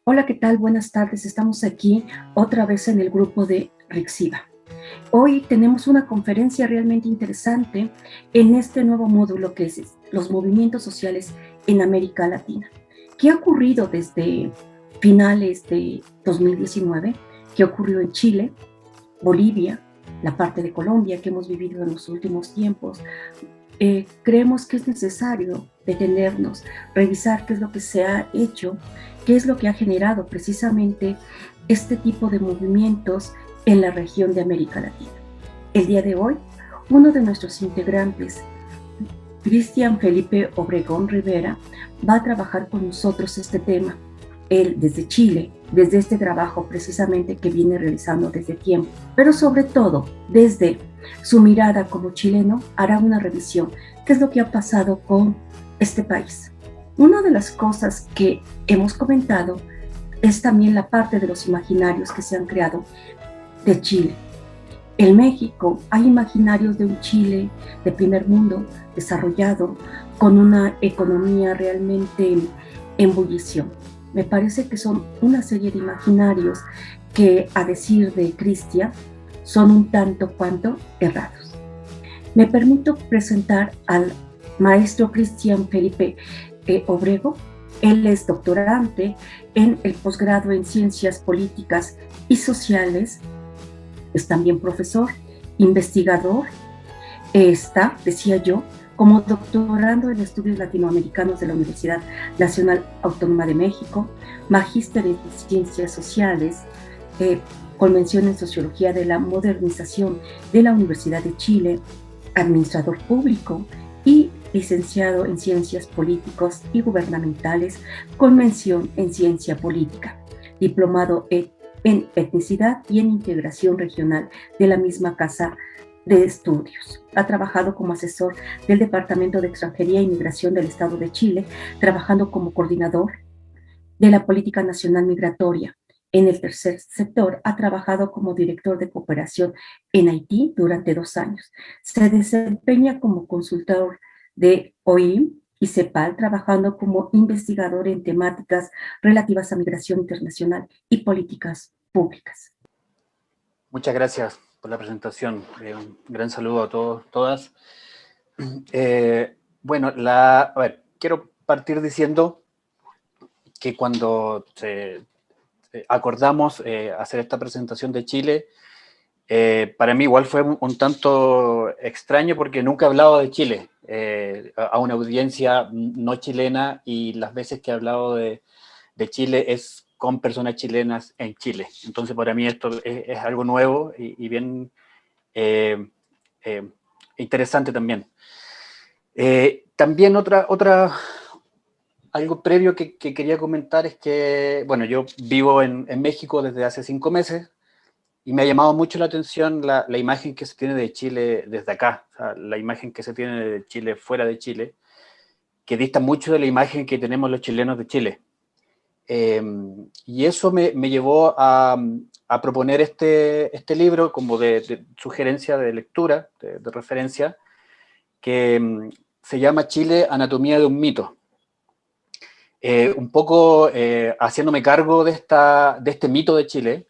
Hola, ¿qué tal? Buenas tardes. Estamos aquí otra vez en el grupo de Rixiva. Hoy tenemos una conferencia realmente interesante en este nuevo módulo que es los movimientos sociales en América Latina. ¿Qué ha ocurrido desde finales de 2019? ¿Qué ocurrió en Chile, Bolivia, la parte de Colombia que hemos vivido en los últimos tiempos? Creemos que es necesario detenernos, revisar qué es lo que se ha hecho, qué es lo que ha generado precisamente este tipo de movimientos en la región de América Latina. El día de hoy, uno de nuestros integrantes, Cristian Felipe Obregón Rivera, va a trabajar con nosotros este tema. Él desde Chile, desde este trabajo precisamente que viene realizando desde tiempo, pero sobre todo desde su mirada como chileno, hará una revisión. ¿Qué es lo que ha pasado con este país? Una de las cosas que hemos comentado es también la parte de los imaginarios que se han creado de Chile. En México hay imaginarios de un Chile de primer mundo, desarrollado, con una economía realmente en ebullición. Me parece que son una serie de imaginarios que, a decir de Cristian, son un tanto cuanto errados. Me permito presentar al maestro Cristian Felipe Obrego. Él es doctorante en el posgrado en Ciencias Políticas y Sociales, es también profesor, investigador, está, decía yo, como doctorando en estudios latinoamericanos de la Universidad Nacional Autónoma de México, magíster en ciencias sociales, con mención en sociología de la modernización de la Universidad de Chile, administrador público y licenciado en ciencias políticas y gubernamentales, con mención en ciencia política, diplomado en etnicidad y en integración regional de la misma casa de estudios. Ha trabajado como asesor del Departamento de Extranjería e Inmigración del Estado de Chile, trabajando como coordinador de la Política Nacional Migratoria. En el tercer sector ha trabajado como director de cooperación en Haití durante 2 años. Se desempeña como consultor de OIM y CEPAL, trabajando como investigador en temáticas relativas a migración internacional y políticas públicas. Muchas gracias por la presentación. Un gran saludo a todos, todas. Bueno, a ver, quiero partir diciendo que cuando acordamos hacer esta presentación de Chile, para mí igual fue un tanto extraño porque nunca he hablado de Chile a una audiencia no chilena, y las veces que he hablado de Chile es con personas chilenas en Chile. Entonces para mí esto es algo nuevo y bien eh, eh, interesante también. También algo previo que quería comentar es que, bueno, yo vivo en México desde hace 5 meses y me ha llamado mucho la atención la imagen que se tiene de Chile desde acá, o sea, la imagen que se tiene de Chile fuera de Chile, que dista mucho de la imagen que tenemos los chilenos de Chile. Y eso me llevó a proponer este libro como de sugerencia de lectura, de referencia, que se llama Chile, Anatomía de un mito. Un poco haciéndome cargo de este mito de Chile,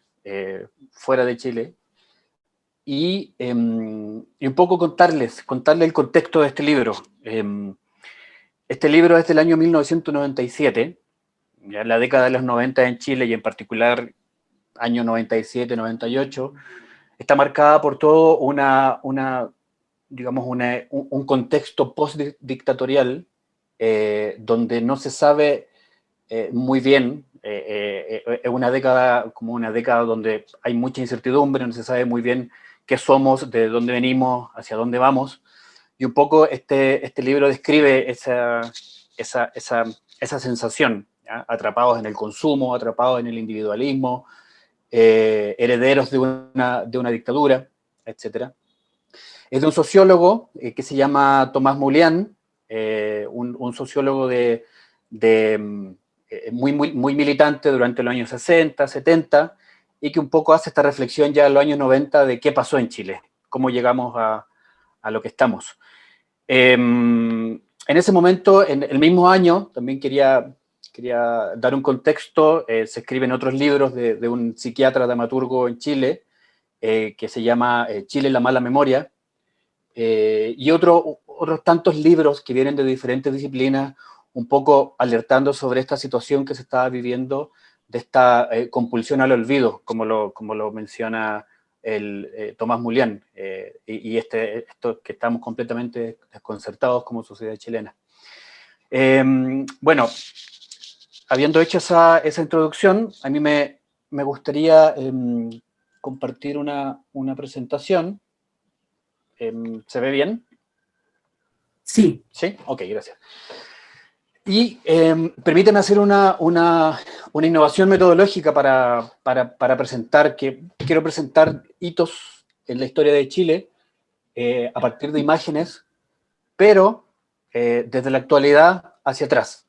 fuera de Chile, y un poco contarles el contexto de este libro. Este libro es del año 1997, ya en la década de los 90 en Chile, y en particular año 97, 98, está marcada por todo digamos, un contexto post-dictatorial, donde no se sabe muy bien, es una década como una década donde hay mucha incertidumbre, no se sabe muy bien qué somos, de dónde venimos, hacia dónde vamos, y un poco este libro describe esa sensación, ¿ya? Atrapados en el consumo, atrapados en el individualismo, herederos de una dictadura, etc. Es de un sociólogo que se llama Tomás Moulian, un sociólogo muy militante durante los años 60, 70, y que un poco hace esta reflexión ya en los años 90 de qué pasó en Chile, cómo llegamos a lo que estamos. En ese momento, en el mismo año, también quería quería dar un contexto. Se escriben otros libros de un psiquiatra dramaturgo en Chile, que se llama Chile, la mala memoria, y otros tantos libros que vienen de diferentes disciplinas, un poco alertando sobre esta situación que se estaba viviendo, de esta compulsión al olvido, como lo menciona Tomás Mulián, esto que estamos completamente desconcertados como sociedad chilena. Bueno, habiendo hecho esa introducción, a mí me gustaría compartir una presentación. ¿Se ve bien? Sí. Sí, ok, gracias. Y permíteme hacer una innovación metodológica para presentar, que quiero presentar hitos en la historia de Chile a partir de imágenes, pero desde la actualidad hacia atrás,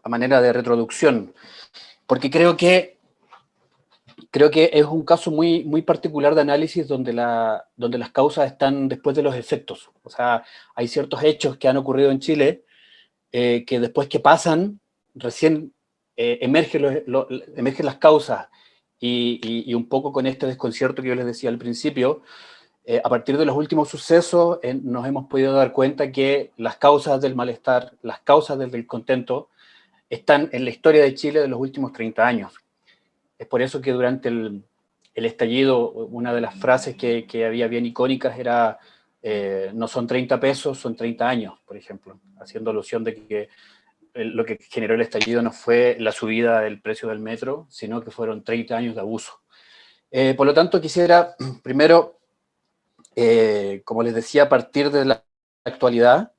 a manera de retroducción, porque creo que es un caso muy, muy particular de análisis donde las causas están después de los efectos. O sea, hay ciertos hechos que han ocurrido en Chile que después que pasan, recién emergen las causas, y un poco con este desconcierto que yo les decía al principio, a partir de los últimos sucesos nos hemos podido dar cuenta que las causas del malestar, las causas del descontento, están en la historia de Chile de los últimos 30 años. Es por eso que durante el estallido, una de las frases que había bien icónicas era no son 30 pesos, son 30 años, por ejemplo, haciendo alusión de que lo que generó el estallido no fue la subida del precio del metro, sino que fueron 30 años de abuso. Por lo tanto, quisiera primero, como les decía, partir de la actualidad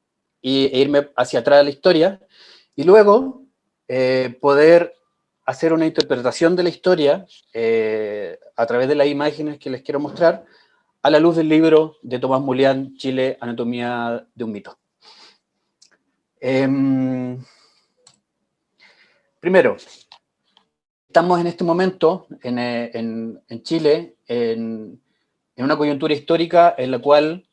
e irme hacia atrás de la historia, y luego poder hacer una interpretación de la historia a través de las imágenes que les quiero mostrar, a la luz del libro de Tomás Mulián, Chile, anatomía de un mito. Primero, estamos en este momento en Chile en una coyuntura histórica en la cual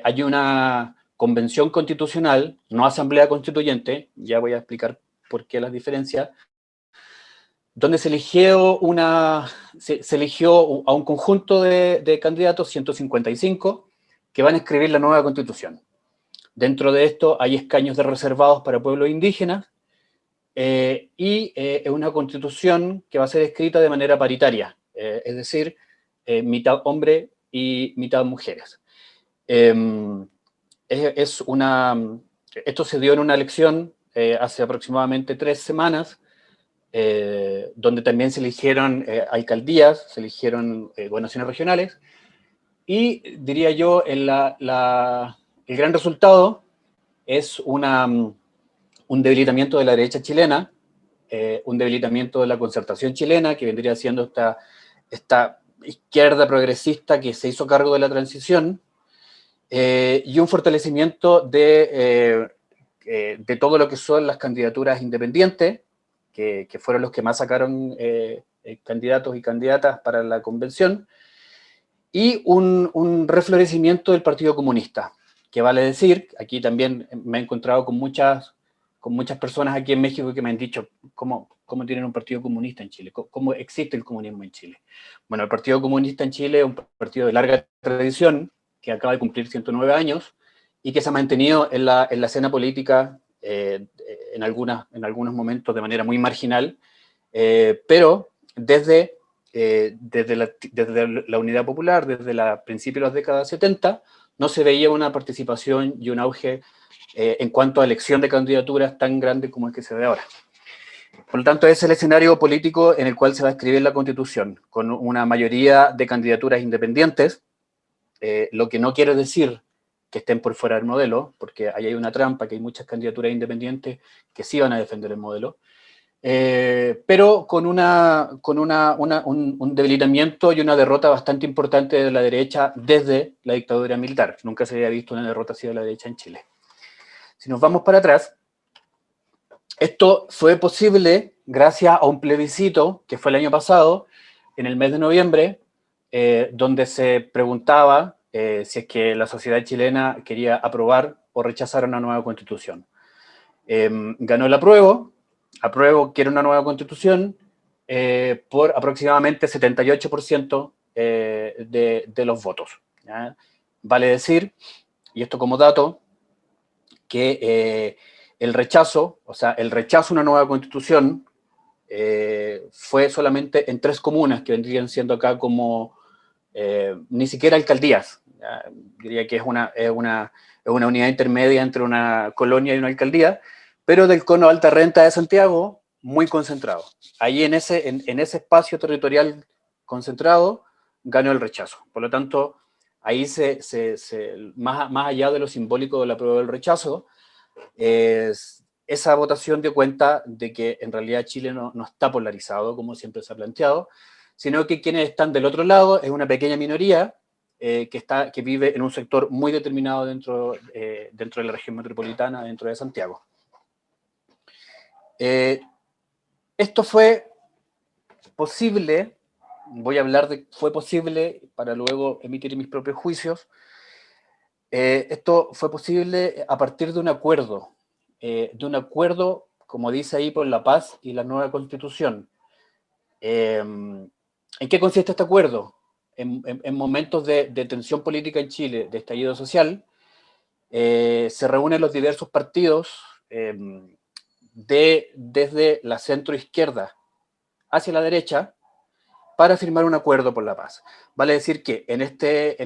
hay una convención constitucional, no asamblea constituyente, ya voy a explicar por qué las diferencias, donde se eligió a un conjunto de candidatos, 155, que van a escribir la nueva constitución. Dentro de esto hay escaños de reservados para pueblos indígenas, y es una constitución que va a ser escrita de manera paritaria, es decir, mitad hombre y mitad mujeres. Esto se dio en una elección hace aproximadamente 3 semanas, donde también se eligieron alcaldías, se eligieron gobernaciones regionales, y diría yo, el gran resultado es un debilitamiento de la derecha chilena, un debilitamiento de la concertación chilena, que vendría siendo esta izquierda progresista que se hizo cargo de la transición, y un fortalecimiento de todo lo que son las candidaturas independientes, que fueron los que más sacaron candidatos y candidatas para la convención, y un reflorecimiento del Partido Comunista, que vale decir, aquí también me he encontrado con muchas personas aquí en México que me han dicho, ¿cómo tienen un partido comunista en Chile? ¿Cómo existe el comunismo en Chile? Bueno, el Partido Comunista en Chile es un partido de larga tradición, que acaba de cumplir 109 años, y que se ha mantenido en la escena política en algunos momentos de manera muy marginal, pero desde la Unidad Popular, desde principios de las décadas 70, no se veía una participación y un auge en cuanto a elección de candidaturas tan grande como el que se ve ahora. Por lo tanto, es el escenario político en el cual se va a escribir la Constitución, con una mayoría de candidaturas independientes, lo que no quiere decir que estén por fuera del modelo, porque ahí hay una trampa, que hay muchas candidaturas independientes que sí van a defender el modelo, pero con un debilitamiento y una derrota bastante importante de la derecha desde la dictadura militar. Nunca se había visto una derrota así de la derecha en Chile. Si nos vamos para atrás, esto fue posible gracias a un plebiscito que fue el año pasado, en el mes de noviembre, donde se preguntaba si es que la sociedad chilena quería aprobar o rechazar una nueva constitución. Ganó el apruebo, apruebo, quiere una nueva constitución por aproximadamente 78% de los votos. ¿Ya? Vale decir, y esto como dato, que el rechazo, o sea, el rechazo a una nueva constitución fue solamente en 3 comunas que vendrían siendo acá como ni siquiera alcaldías. ¿Ya? Diría que es una unidad intermedia entre una colonia y una alcaldía, pero del cono alta renta de Santiago, muy concentrado. Ahí en ese espacio territorial concentrado ganó el rechazo. Por lo tanto, ahí más allá de lo simbólico de la prueba del rechazo, esa votación dio cuenta de que en realidad Chile no está polarizado, como siempre se ha planteado, sino que quienes están del otro lado es una pequeña minoría que vive en un sector muy determinado dentro de la región metropolitana, dentro de Santiago. Esto fue posible, voy a hablar de fue posible para luego emitir mis propios juicios. Esto fue posible a partir de un acuerdo, como dice ahí, por la paz y la nueva constitución. ¿En qué consiste este acuerdo? En momentos de tensión política en Chile, de estallido social, se reúnen los diversos partidos desde la centroizquierda hacia la derecha para firmar un acuerdo por la paz. Vale decir que en este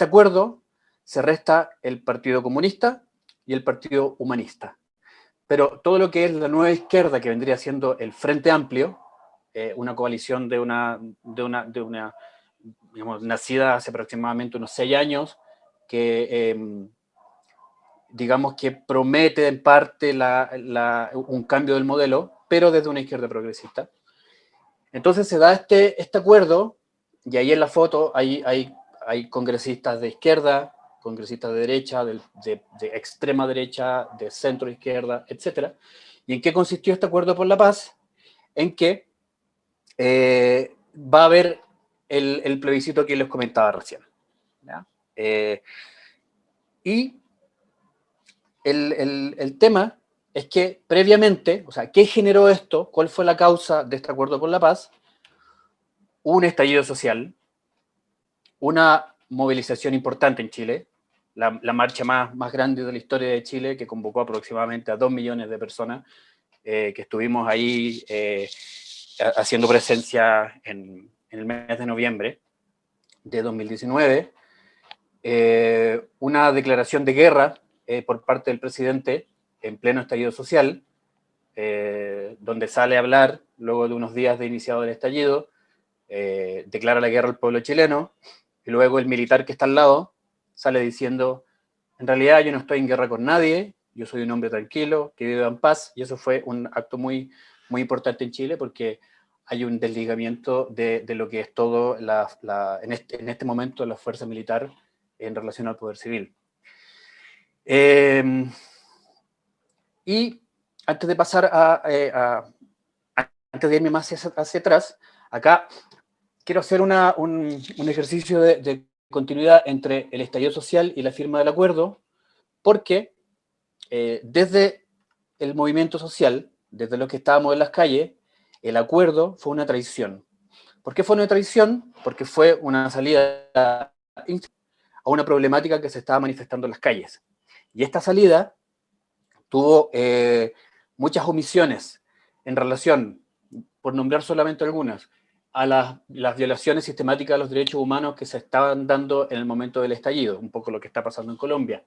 acuerdo se resta el Partido Comunista y el Partido Humanista. Pero todo lo que es la nueva izquierda, que vendría siendo el Frente Amplio, una coalición digamos, nacida hace aproximadamente unos 6 años, que digamos que promete en parte un cambio del modelo, pero desde una izquierda progresista. Entonces se da este acuerdo, y ahí en la foto hay congresistas de izquierda, congresistas de derecha, de extrema derecha, de centro izquierda, etc. ¿Y en qué consistió este acuerdo por la paz? En que va a haber el plebiscito que les comentaba recién. ¿Ya? Y el tema es que previamente, o sea, ¿qué generó esto? ¿Cuál fue la causa de este acuerdo por la paz? Un estallido social, una movilización importante en Chile, la marcha más grande de la historia de Chile, que convocó aproximadamente a 2 millones de personas, que estuvimos ahí haciendo presencia en el mes de noviembre de 2019, una declaración de guerra por parte del presidente en pleno estallido social, donde sale a hablar, luego de unos días de iniciado el estallido, declara la guerra al pueblo chileno, y luego el militar que está al lado sale diciendo, en realidad yo no estoy en guerra con nadie, yo soy un hombre tranquilo, que vive en paz, y eso fue un acto muy, muy importante en Chile, porque hay un desligamiento de lo que es todo en este momento la fuerza militar en relación al poder civil. Y antes de pasar antes de irme más hacia atrás, acá quiero hacer un ejercicio de continuidad entre el estallido social y la firma del acuerdo, porque desde el movimiento social, desde los que estábamos en las calles, el acuerdo fue una traición. ¿Por qué fue una traición? Porque fue una salida a una problemática que se estaba manifestando en las calles. Y esta salida tuvo muchas omisiones en relación, por nombrar solamente algunas, a las violaciones sistemáticas de los derechos humanos que se estaban dando en el momento del estallido, un poco lo que está pasando en Colombia.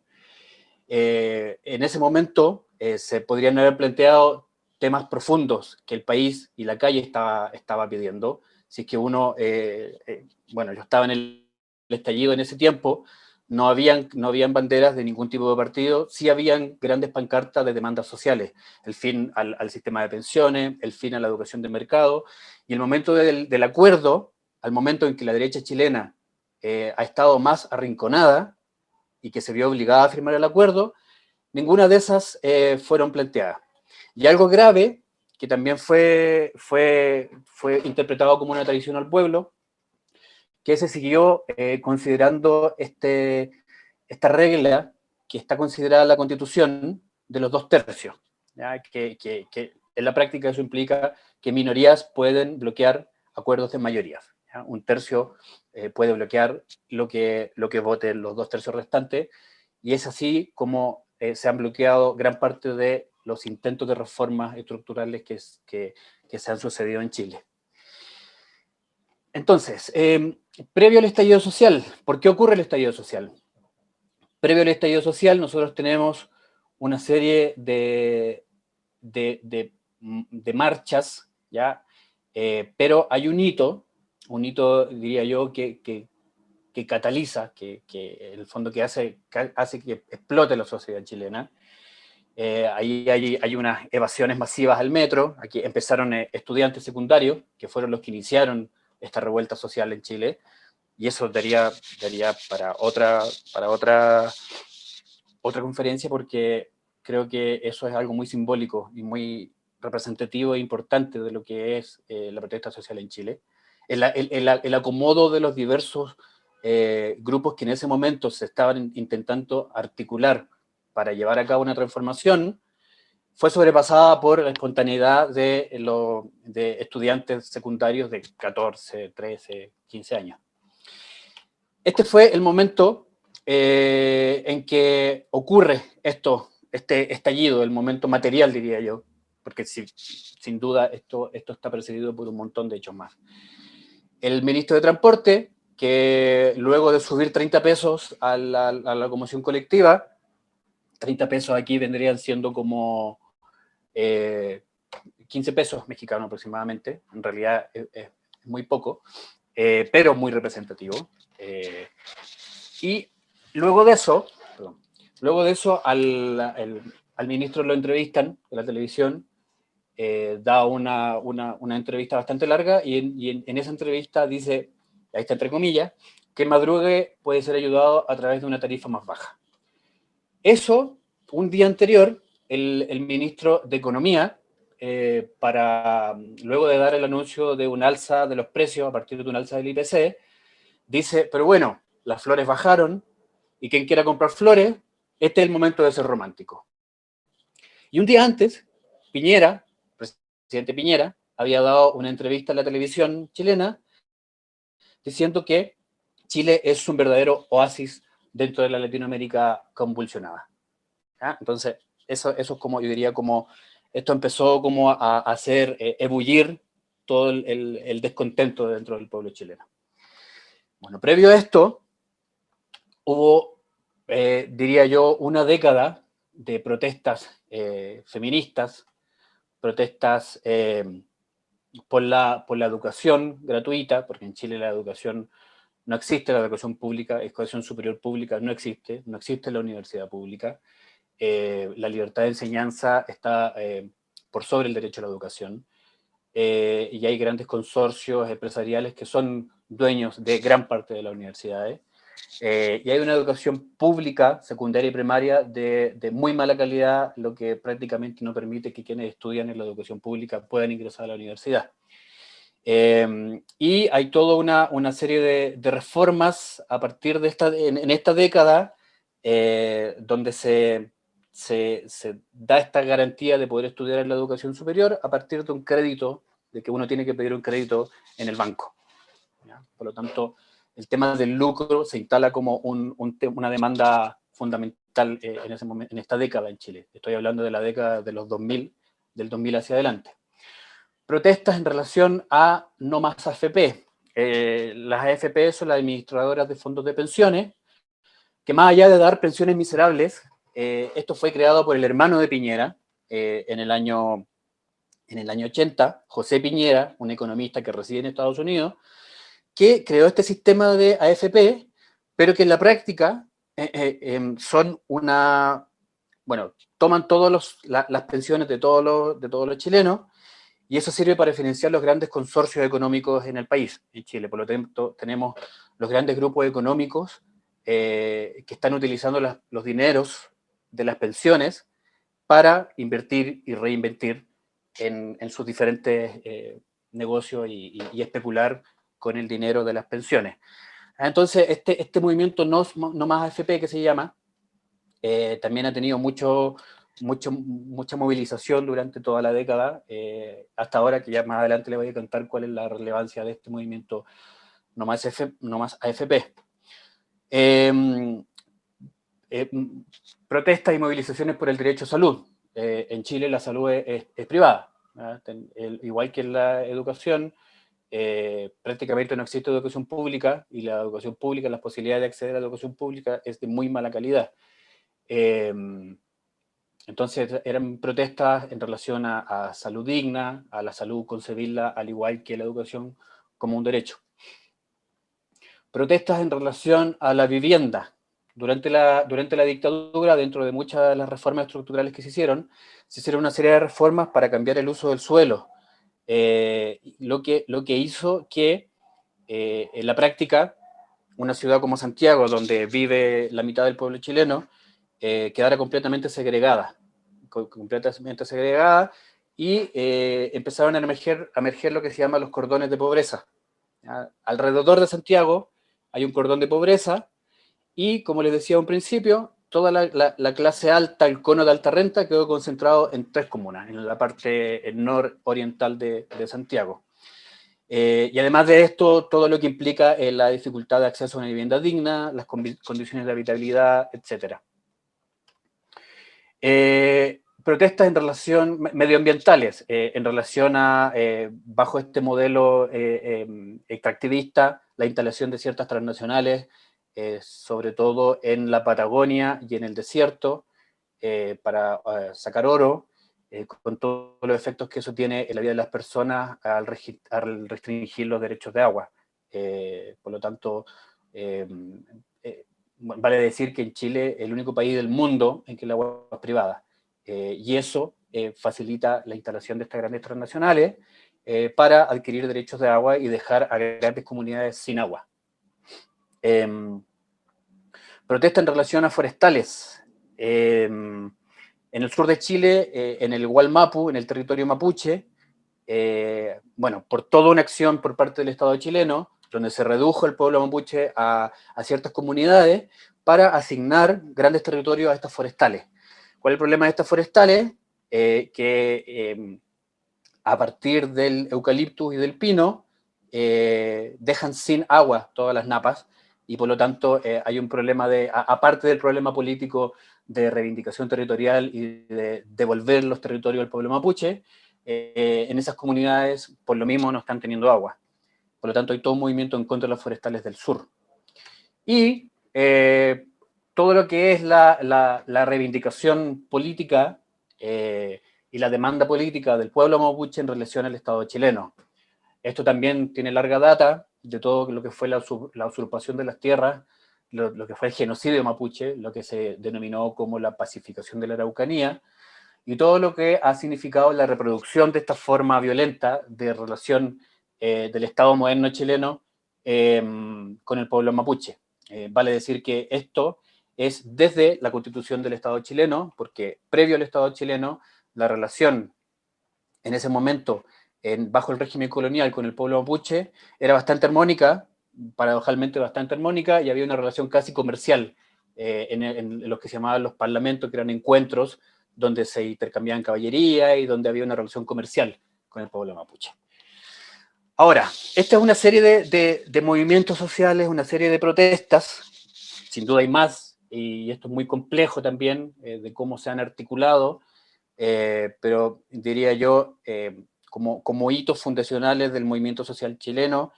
En ese momento se podrían haber planteado temas profundos que el país y la calle estaba pidiendo. Si es que uno, bueno, yo estaba en el estallido en ese tiempo, no habían banderas de ningún tipo de partido, sí habían grandes pancartas de demandas sociales, el fin al sistema de pensiones, el fin a la educación de mercado, y el momento del acuerdo, al momento en que la derecha chilena ha estado más arrinconada y que se vio obligada a firmar el acuerdo, ninguna de esas fueron planteadas. Y algo grave, que también fue interpretado como una traición al pueblo, que se siguió considerando esta regla que está considerada en la Constitución de los 2 tercios. ¿ya? Que en la práctica eso implica que minorías pueden bloquear acuerdos de mayorías, ¿ya? Un tercio puede bloquear lo que voten los 2 tercios restantes, y es así como se han bloqueado gran parte de los intentos de reformas estructurales que se han sucedido en Chile. Entonces, previo al estallido social, ¿por qué ocurre el estallido social? Previo al estallido social, nosotros tenemos una serie de marchas, ¿ya? Pero hay un hito, diría yo, que cataliza, que en el fondo que hace que explote la sociedad chilena. Ahí hay unas evasiones masivas al metro. Aquí empezaron estudiantes secundarios, que fueron los que iniciaron esta revuelta social en Chile, y eso daría para otra conferencia, porque creo que eso es algo muy simbólico y muy representativo e importante de lo que es la protesta social en Chile. El acomodo de los diversos grupos que en ese momento se estaban intentando articular para llevar a cabo una transformación fue sobrepasada por la espontaneidad de estudiantes secundarios de 14, 13, 15 años. Este fue el momento en que ocurre este estallido, el momento material, diría yo, porque sin duda esto está precedido por un montón de hechos más. El ministro de Transporte, que luego de subir 30 pesos a la locomoción colectiva, 30 pesos aquí vendrían siendo como 15 pesos mexicanos aproximadamente, en realidad es muy poco, pero muy representativo. Y luego de eso al ministro lo entrevistan en la televisión, da una entrevista bastante larga, y en esa entrevista dice, ahí está entre comillas, que el madrugue puede ser ayudado a través de una tarifa más baja. Eso, un día anterior, el ministro de Economía, luego de dar el anuncio de un alza de los precios a partir de un alza del IPC, dice, pero bueno, las flores bajaron, y quien quiera comprar flores, este es el momento de ser romántico. Y un día antes, presidente Piñera, había dado una entrevista en la televisión chilena diciendo que Chile es un verdadero oasis dentro de la Latinoamérica convulsionada. ¿Ah? Entonces, eso es como, yo diría, como esto empezó como a hacer ebullir todo el descontento dentro del pueblo chileno. Bueno, previo a esto, hubo, diría yo, una década de protestas feministas, protestas por la educación gratuita, porque en Chile la educación no existe, la educación pública, educación superior pública no existe la universidad pública. La libertad de enseñanza está por sobre el derecho a la educación, y hay grandes consorcios empresariales que son dueños de gran parte de las universidades. Y hay una educación pública, secundaria y primaria, de muy mala calidad, lo que prácticamente no permite que quienes estudian en la educación pública puedan ingresar a la universidad. Y hay toda una serie de reformas a partir de en esta década, donde se da esta garantía de poder estudiar en la educación superior a partir de un crédito, de que uno tiene que pedir un crédito en el banco, ¿ya? Por lo tanto, el tema del lucro se instala como una demanda fundamental en esta década en Chile. Estoy hablando de la década de los 2000, del 2000 hacia adelante. Protestas en relación a no más AFP. Las AFP son las administradoras de fondos de pensiones, que más allá de dar pensiones miserables, esto fue creado por el hermano de Piñera en el año 80, José Piñera, un economista que reside en Estados Unidos, que creó este sistema de AFP, pero que en la práctica son toman todas las pensiones de todos los chilenos, y eso sirve para financiar los grandes consorcios económicos en el país, en Chile. Por lo tanto, tenemos los grandes grupos económicos que están utilizando los dineros de las pensiones para invertir y reinvertir en sus diferentes negocios y especular con el dinero de las pensiones. Entonces, este movimiento no más AFP, que se llama, también ha tenido mucha movilización durante toda la década, hasta ahora, que ya más adelante le voy a contar cuál es la relevancia de este movimiento No Más, no más AFP. Protestas y movilizaciones por el derecho a salud. En Chile la salud es privada, igual que en la educación. Prácticamente no existe educación pública, y la educación pública, las posibilidades de acceder a la educación pública es de muy mala calidad. Entonces eran protestas en relación a salud digna, a la salud concebirla al igual que la educación como un derecho. Protestas en relación a la vivienda. Durante la dictadura, dentro de muchas de las reformas estructurales que se hicieron una serie de reformas para cambiar el uso del suelo, lo que hizo que en la práctica una ciudad como Santiago, donde vive la mitad del pueblo chileno, quedara completamente segregada, y empezaron a emerger lo que se llama los cordones de pobreza. ¿Ya? Alrededor de Santiago hay un cordón de pobreza, y como les decía a un principio, toda la clase alta, el cono de alta renta, quedó concentrado en 3 comunas, en la parte nororiental de Santiago. Y además de esto, todo lo que implica la dificultad de acceso a una vivienda digna, las condiciones de habitabilidad, etc. Protestas en relación medioambientales, en relación a, bajo este modelo extractivista, la instalación de ciertas transnacionales, sobre todo en la Patagonia y en el desierto, para sacar oro, con todos los efectos que eso tiene en la vida de las personas al restringir los derechos de agua. Por lo tanto, vale decir que en Chile es el único país del mundo en que el agua es privada. Y eso facilita la instalación de estas grandes transnacionales para adquirir derechos de agua y dejar a grandes comunidades sin agua. Protesta en relación a forestales. En el sur de Chile, en el Gualmapu, en el territorio mapuche, bueno, por toda una acción por parte del Estado chileno, donde se redujo el pueblo mapuche a ciertas comunidades para asignar grandes territorios a estas forestales. ¿Cuál es el problema de estas forestales? A partir del eucaliptus y del pino, dejan sin agua todas las napas, y por lo tanto hay un problema aparte del problema político de reivindicación territorial y de devolver los territorios al pueblo mapuche, en esas comunidades por lo mismo no están teniendo agua. Por lo tanto hay todo un movimiento en contra de los forestales del sur. Y todo lo que es la reivindicación política y la demanda política del pueblo mapuche en relación al Estado chileno. Esto también tiene larga data de todo lo que fue la usurpación de las tierras, lo que fue el genocidio mapuche, lo que se denominó como la pacificación de la Araucanía, y todo lo que ha significado la reproducción de esta forma violenta de relación del Estado moderno chileno con el pueblo mapuche. Vale decir que esto es desde la Constitución del Estado chileno, porque previo al Estado chileno, la relación en ese momento bajo el régimen colonial con el pueblo mapuche era bastante armónica, paradojalmente bastante armónica, y había una relación casi comercial en los que se llamaban los parlamentos, que eran encuentros donde se intercambiaban caballería y donde había una relación comercial con el pueblo mapuche. Ahora, esta es una serie de movimientos sociales, una serie de protestas, sin duda hay más, y esto es muy complejo también, de cómo se han articulado, pero diría yo, como hitos fundacionales del movimiento social chileno,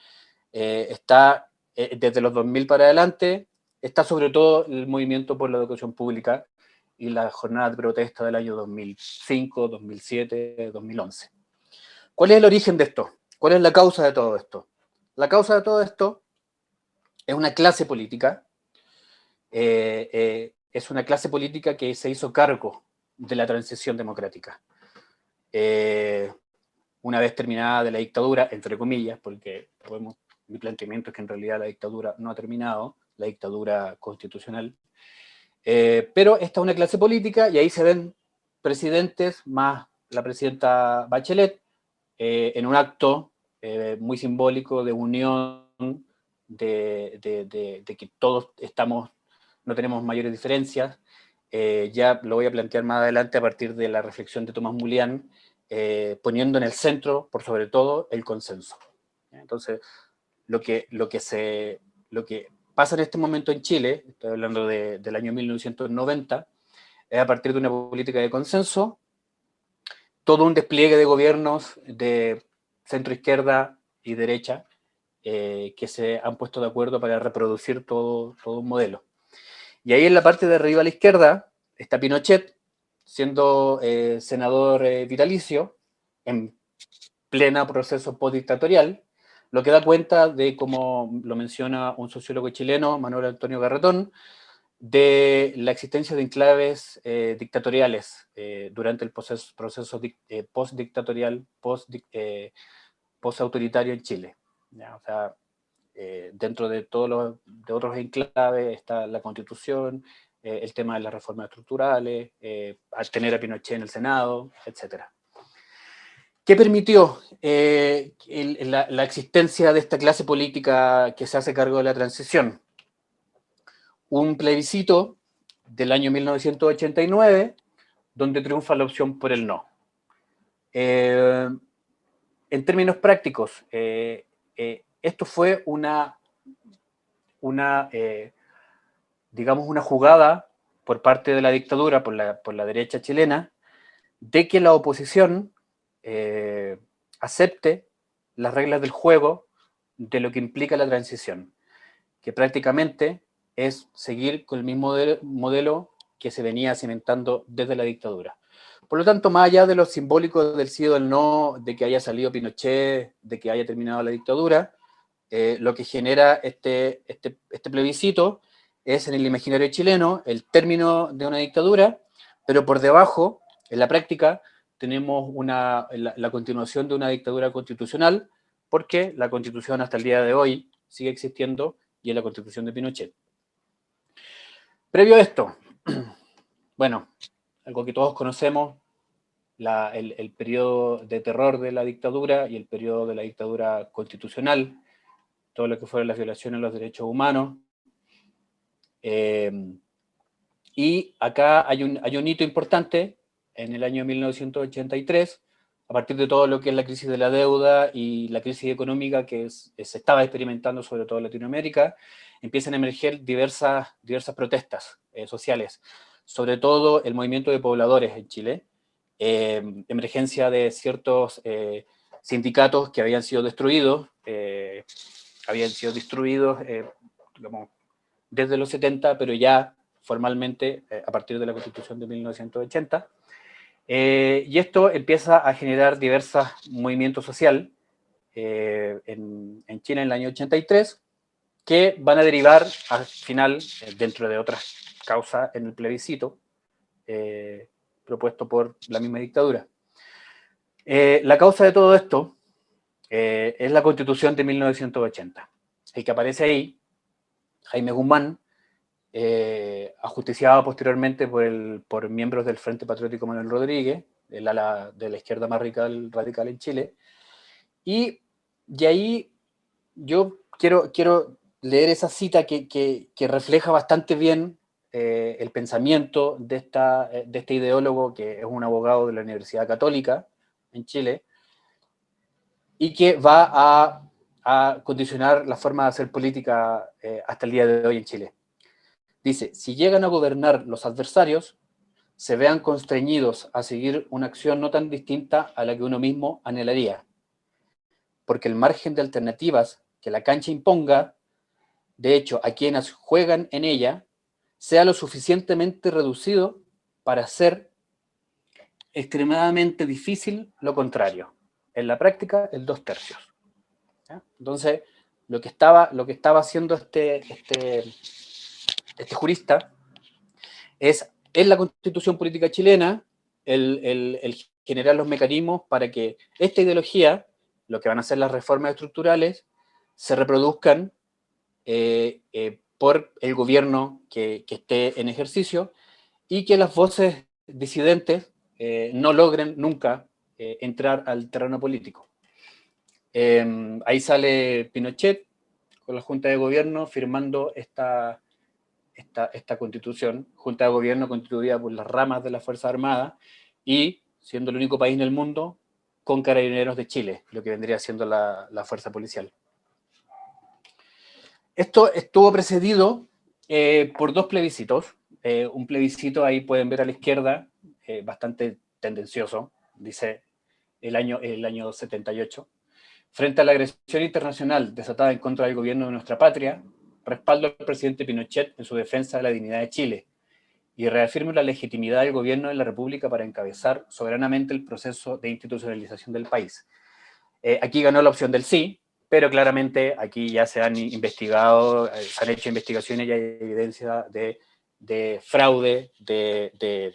está desde los 2000 para adelante, está sobre todo el movimiento por la educación pública y la jornada de protesta del año 2005, 2007, 2011. ¿Cuál es el origen de esto? ¿Cuál es la causa de todo esto? La causa de todo esto es una clase política, es una clase política que se hizo cargo de la transición democrática. Una vez terminada de la dictadura, entre comillas, porque mi planteamiento es que en realidad la dictadura no ha terminado, la dictadura constitucional, pero esta es una clase política y ahí se ven presidentes más la presidenta Bachelet en un acto muy simbólico de unión, de que todos no tenemos mayores diferencias, ya lo voy a plantear más adelante a partir de la reflexión de Tomás Mulián, poniendo en el centro, por sobre todo, el consenso. Entonces, lo que pasa en este momento en Chile, estoy hablando del año 1990, es a partir de una política de consenso, todo un despliegue de gobiernos de centro izquierda y derecha que se han puesto de acuerdo para reproducir todo un modelo. Y ahí en la parte de arriba a la izquierda está Pinochet, siendo senador vitalicio, en plena proceso postdictatorial, lo que da cuenta de, como lo menciona un sociólogo chileno, Manuel Antonio Garretón, de la existencia de enclaves dictatoriales durante el proceso postdictatorial, postautoritario en Chile. ¿Ya? O sea, dentro de de otros enclaves está la Constitución, el tema de las reformas estructurales, al tener a Pinochet en el Senado, etc. ¿Qué permitió la existencia de esta clase política que se hace cargo de la transición? Un plebiscito del año 1989, donde triunfa la opción por el no. En términos prácticos, esto fue digamos, una jugada por parte de la dictadura, por la derecha chilena, de que la oposición acepte las reglas del juego de lo que implica la transición, que prácticamente es seguir con el mismo modelo que se venía cimentando desde la dictadura. Por lo tanto, más allá de lo simbólico del sí o del no, de que haya salido Pinochet, de que haya terminado la dictadura, lo que genera este plebiscito es en el imaginario chileno el término de una dictadura, pero por debajo, en la práctica, tenemos la continuación de una dictadura constitucional, porque la constitución hasta el día de hoy sigue existiendo y es la constitución de Pinochet. Previo a esto, bueno, algo que todos conocemos, el periodo de terror de la dictadura y el periodo de la dictadura constitucional, todo lo que fueron las violaciones a los derechos humanos. Y acá hay un hito importante en el año 1983, a partir de todo lo que es la crisis de la deuda y la crisis económica que se estaba experimentando sobre todo en Latinoamérica, empiezan a emerger diversas protestas sociales, sobre todo el movimiento de pobladores en Chile, emergencia de ciertos sindicatos que habían sido destruidos, digamos, desde los 70, pero ya formalmente a partir de la Constitución de 1980. Y esto empieza a generar diversos movimientos sociales en China en el año 83, que van a derivar al final, dentro de otras causas, en el plebiscito propuesto por la misma dictadura. La causa de todo esto es la Constitución de 1980. El que aparece ahí, Jaime Guzmán, ajusticiado posteriormente por miembros del Frente Patriótico Manuel Rodríguez, el ala de la izquierda más radical en Chile. Y de ahí yo quiero leer esa cita que refleja bastante bien el pensamiento de este ideólogo, que es un abogado de la Universidad Católica en Chile, y que va a condicionar la forma de hacer política hasta el día de hoy en Chile. Dice, si llegan a gobernar los adversarios, se vean constreñidos a seguir una acción no tan distinta a la que uno mismo anhelaría, porque el margen de alternativas que la cancha imponga, de hecho, a quienes juegan en ella, sea lo suficientemente reducido para hacer extremadamente difícil lo contrario. En la práctica, el 2/3. ¿Ya? Entonces, lo que estaba haciendo este jurista es, en la Constitución política chilena, el generar los mecanismos para que esta ideología, lo que van a ser las reformas estructurales, se reproduzcan por el gobierno que esté en ejercicio, y que las voces disidentes no logren nunca entrar al terreno político. Ahí sale Pinochet con la Junta de Gobierno firmando esta esta constitución, junta de gobierno constituida por las ramas de las Fuerzas Armadas y siendo el único país en el mundo con Carabineros de Chile, lo que vendría siendo la fuerza policial. Esto estuvo precedido por dos plebiscitos. Un plebiscito, ahí pueden ver a la izquierda, bastante tendencioso, dice el año 78. Frente a la agresión internacional desatada en contra del gobierno de nuestra patria, respaldo al presidente Pinochet en su defensa de la dignidad de Chile y reafirmo la legitimidad del gobierno de la República para encabezar soberanamente el proceso de institucionalización del país. Aquí ganó la opción del sí, pero claramente aquí ya se han investigado, se han hecho investigaciones y hay evidencia de fraude, de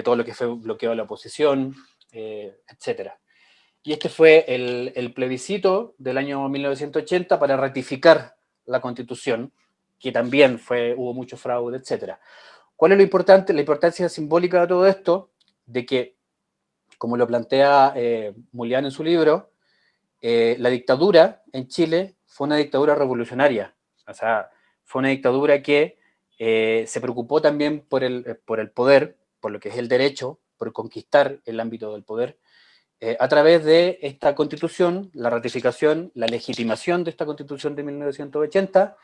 todo lo que fue bloqueo de la oposición, etcétera. Y este fue el plebiscito del año 1980 para ratificar la Constitución, que también hubo mucho fraude, etcétera. ¿Cuál es lo importante? La importancia simbólica de todo esto, de que, como lo plantea Mulián en su libro, la dictadura en Chile fue una dictadura revolucionaria. O sea, fue una dictadura que se preocupó también por el poder, por lo que es el derecho, por conquistar el ámbito del poder, a través de esta constitución, la ratificación, la legitimación de esta constitución de 1980,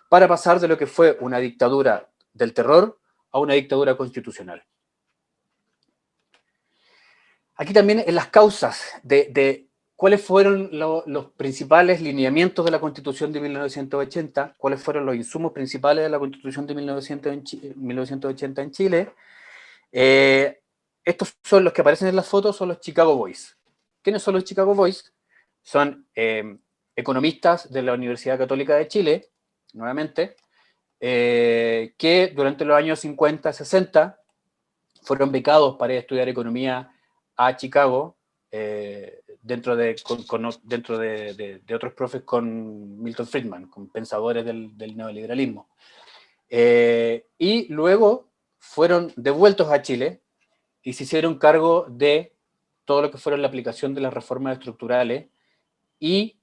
para pasar de lo que fue una dictadura del terror a una dictadura constitucional. Aquí también en las causas de cuáles fueron los principales lineamientos de la Constitución de 1980, cuáles fueron los insumos principales de la Constitución de 1980 en Chile. Estos son los que aparecen en las fotos, son los Chicago Boys. ¿Quiénes son los Chicago Boys? Son economistas de la Universidad Católica de Chile, nuevamente, que durante los años 50, 60 fueron becados para estudiar economía a Chicago, dentro de otros profes con Milton Friedman, con pensadores del neoliberalismo. Y luego fueron devueltos a Chile y se hicieron cargo de todo lo que fueron la aplicación de las reformas estructurales y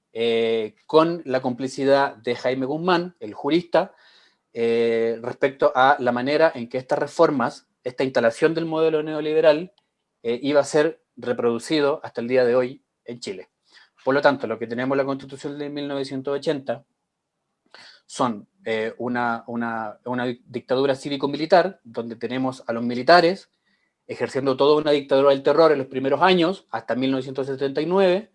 con la complicidad de Jaime Guzmán, el jurista, respecto a la manera en que estas reformas, esta instalación del modelo neoliberal, iba a ser reproducido hasta el día de hoy en Chile. Por lo tanto, lo que tenemos en la Constitución de 1980 son una dictadura cívico-militar, donde tenemos a los militares ejerciendo toda una dictadura del terror en los primeros años, hasta 1979,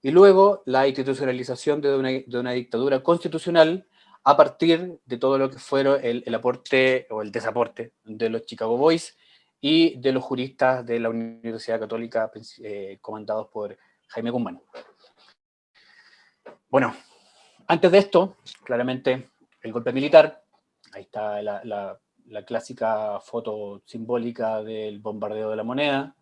y luego la institucionalización de una dictadura constitucional a partir de todo lo que fueron el aporte o el desaporte de los Chicago Boys y de los juristas de la Universidad Católica comandados por Jaime Guzmán. Bueno, antes de esto, claramente, el golpe militar, ahí está la clásica foto simbólica del bombardeo de la Moneda,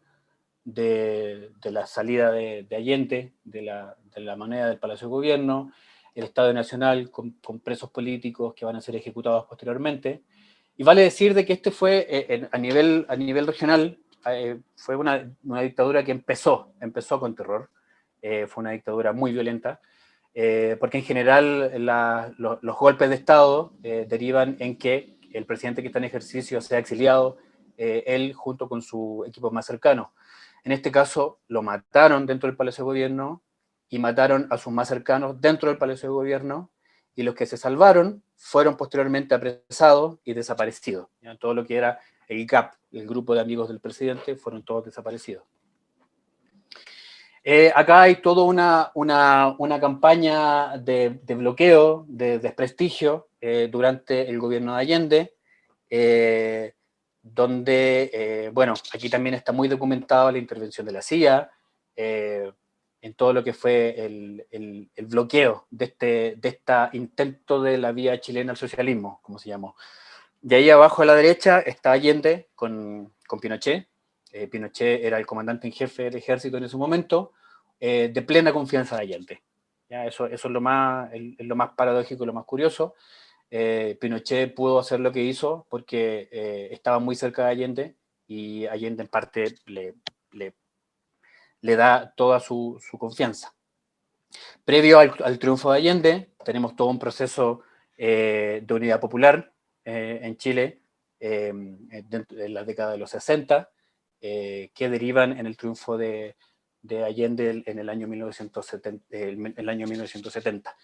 de la salida de Allende, de la moneda del Palacio de Gobierno, el Estado Nacional con presos políticos que van a ser ejecutados posteriormente. Y vale decir de que este fue, a nivel regional, fue una dictadura que empezó con terror, fue una dictadura muy violenta, porque en general los golpes de Estado derivan en que el presidente que está en ejercicio sea exiliado, él junto con su equipo más cercano. En este caso, lo mataron dentro del Palacio de Gobierno y mataron a sus más cercanos dentro del Palacio de Gobierno, y los que se salvaron fueron posteriormente apresados y desaparecidos. ¿Ya? Todo lo que era el GAP, el grupo de amigos del presidente, fueron todos desaparecidos. Acá hay toda una campaña de bloqueo, de desprestigio durante el gobierno de Allende, donde, bueno, aquí también está muy documentada la intervención de la CIA, en todo lo que fue el bloqueo de este intento de la vía chilena al socialismo, como se llamó. Y ahí abajo a la derecha está Allende con Pinochet. Pinochet era el comandante en jefe del ejército en ese momento, de plena confianza de Allende. ¿Ya? Eso es lo más paradójico y lo más curioso. Pinochet pudo hacer lo que hizo porque estaba muy cerca de Allende, y Allende en parte le da toda su confianza. Previo al triunfo de Allende, tenemos todo un proceso de unidad popular, en Chile en la década de los 60, que derivan en el triunfo de Allende en el año 1970.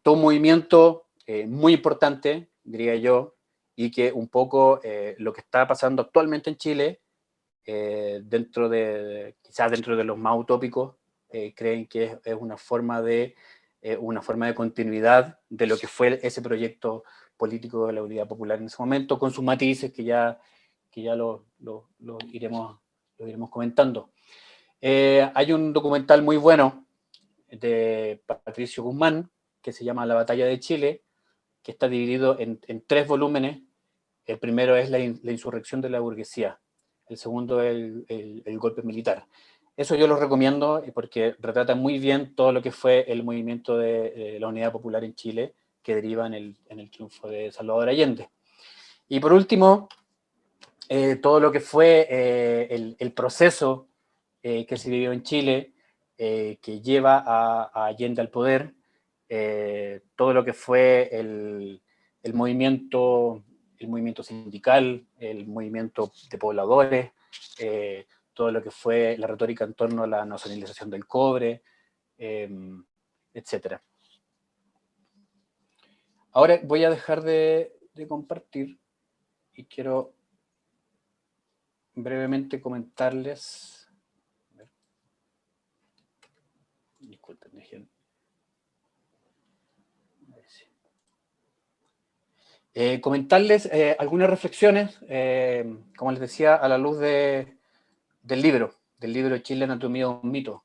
Todo un movimiento muy importante, diría yo, y que un poco lo que está pasando actualmente en Chile, quizás dentro de los más utópicos, creen que es una forma de continuidad de lo que fue ese proyecto político de la Unidad Popular en ese momento, con sus matices que ya lo iremos comentando. Hay un documental muy bueno de Patricio Guzmán que se llama La Batalla de Chile, que está dividido en 3 volúmenes. El primero es la insurrección de la burguesía, el segundo es el golpe militar. Eso yo lo recomiendo porque retrata muy bien todo lo que fue el movimiento de la Unidad Popular en Chile, que deriva en el triunfo de Salvador Allende. Y por último, todo lo que fue el proceso que se vivió en Chile, que lleva a Allende al poder, todo lo que fue el movimiento sindical, el movimiento de pobladores, todo lo que fue la retórica en torno a la nacionalización del cobre, etc. Ahora voy a dejar de compartir y quiero brevemente comentarles. Disculpen, dejen. Comentarles algunas reflexiones, como les decía, a la luz del libro Chile, Anatomía de un mito,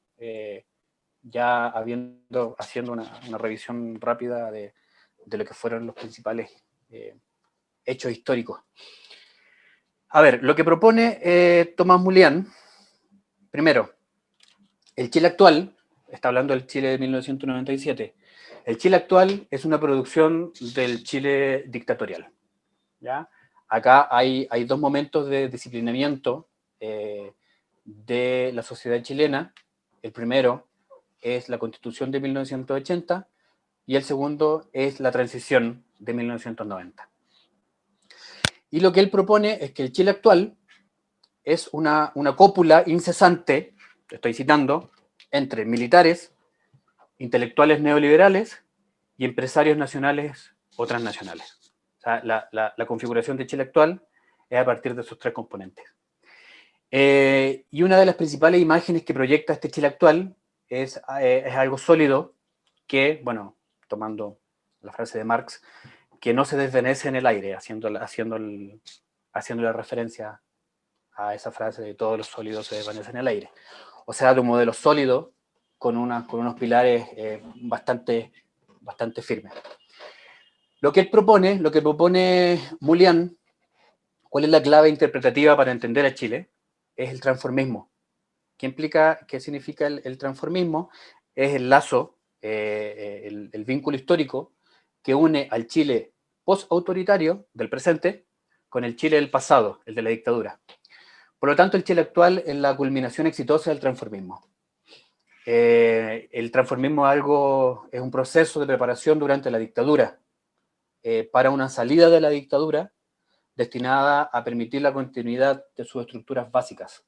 ya haciendo una revisión rápida de lo que fueron los principales hechos históricos. A ver, lo que propone Tomás Mulián, primero, el Chile actual, está hablando del Chile de 1997, el Chile actual es una producción del Chile dictatorial, ¿ya? Acá hay 2 momentos de disciplinamiento de la sociedad chilena. El primero es la Constitución de 1980 y el segundo es la transición de 1990. Y lo que él propone es que el Chile actual es una cópula incesante, estoy citando, entre militares, intelectuales neoliberales y empresarios nacionales o transnacionales. O sea, la configuración de Chile actual es a partir de esos 3 componentes. Y una de las principales imágenes que proyecta este Chile actual es algo sólido que, bueno, tomando la frase de Marx, que no se desvanece en el aire, haciendo la referencia a esa frase de todos los sólidos se desvanecen en el aire. O sea, de un modelo sólido con unos pilares bastante firmes. Lo que propone Mulián, ¿cuál es la clave interpretativa para entender a Chile? Es el transformismo. ¿Qué significa el transformismo? Es el lazo, el vínculo histórico que une al Chile post-autoritario del presente con el Chile del pasado, el de la dictadura. Por lo tanto, el Chile actual es la culminación exitosa del transformismo. El transformismo es un proceso de preparación durante la dictadura para una salida de la dictadura destinada a permitir la continuidad de sus estructuras básicas,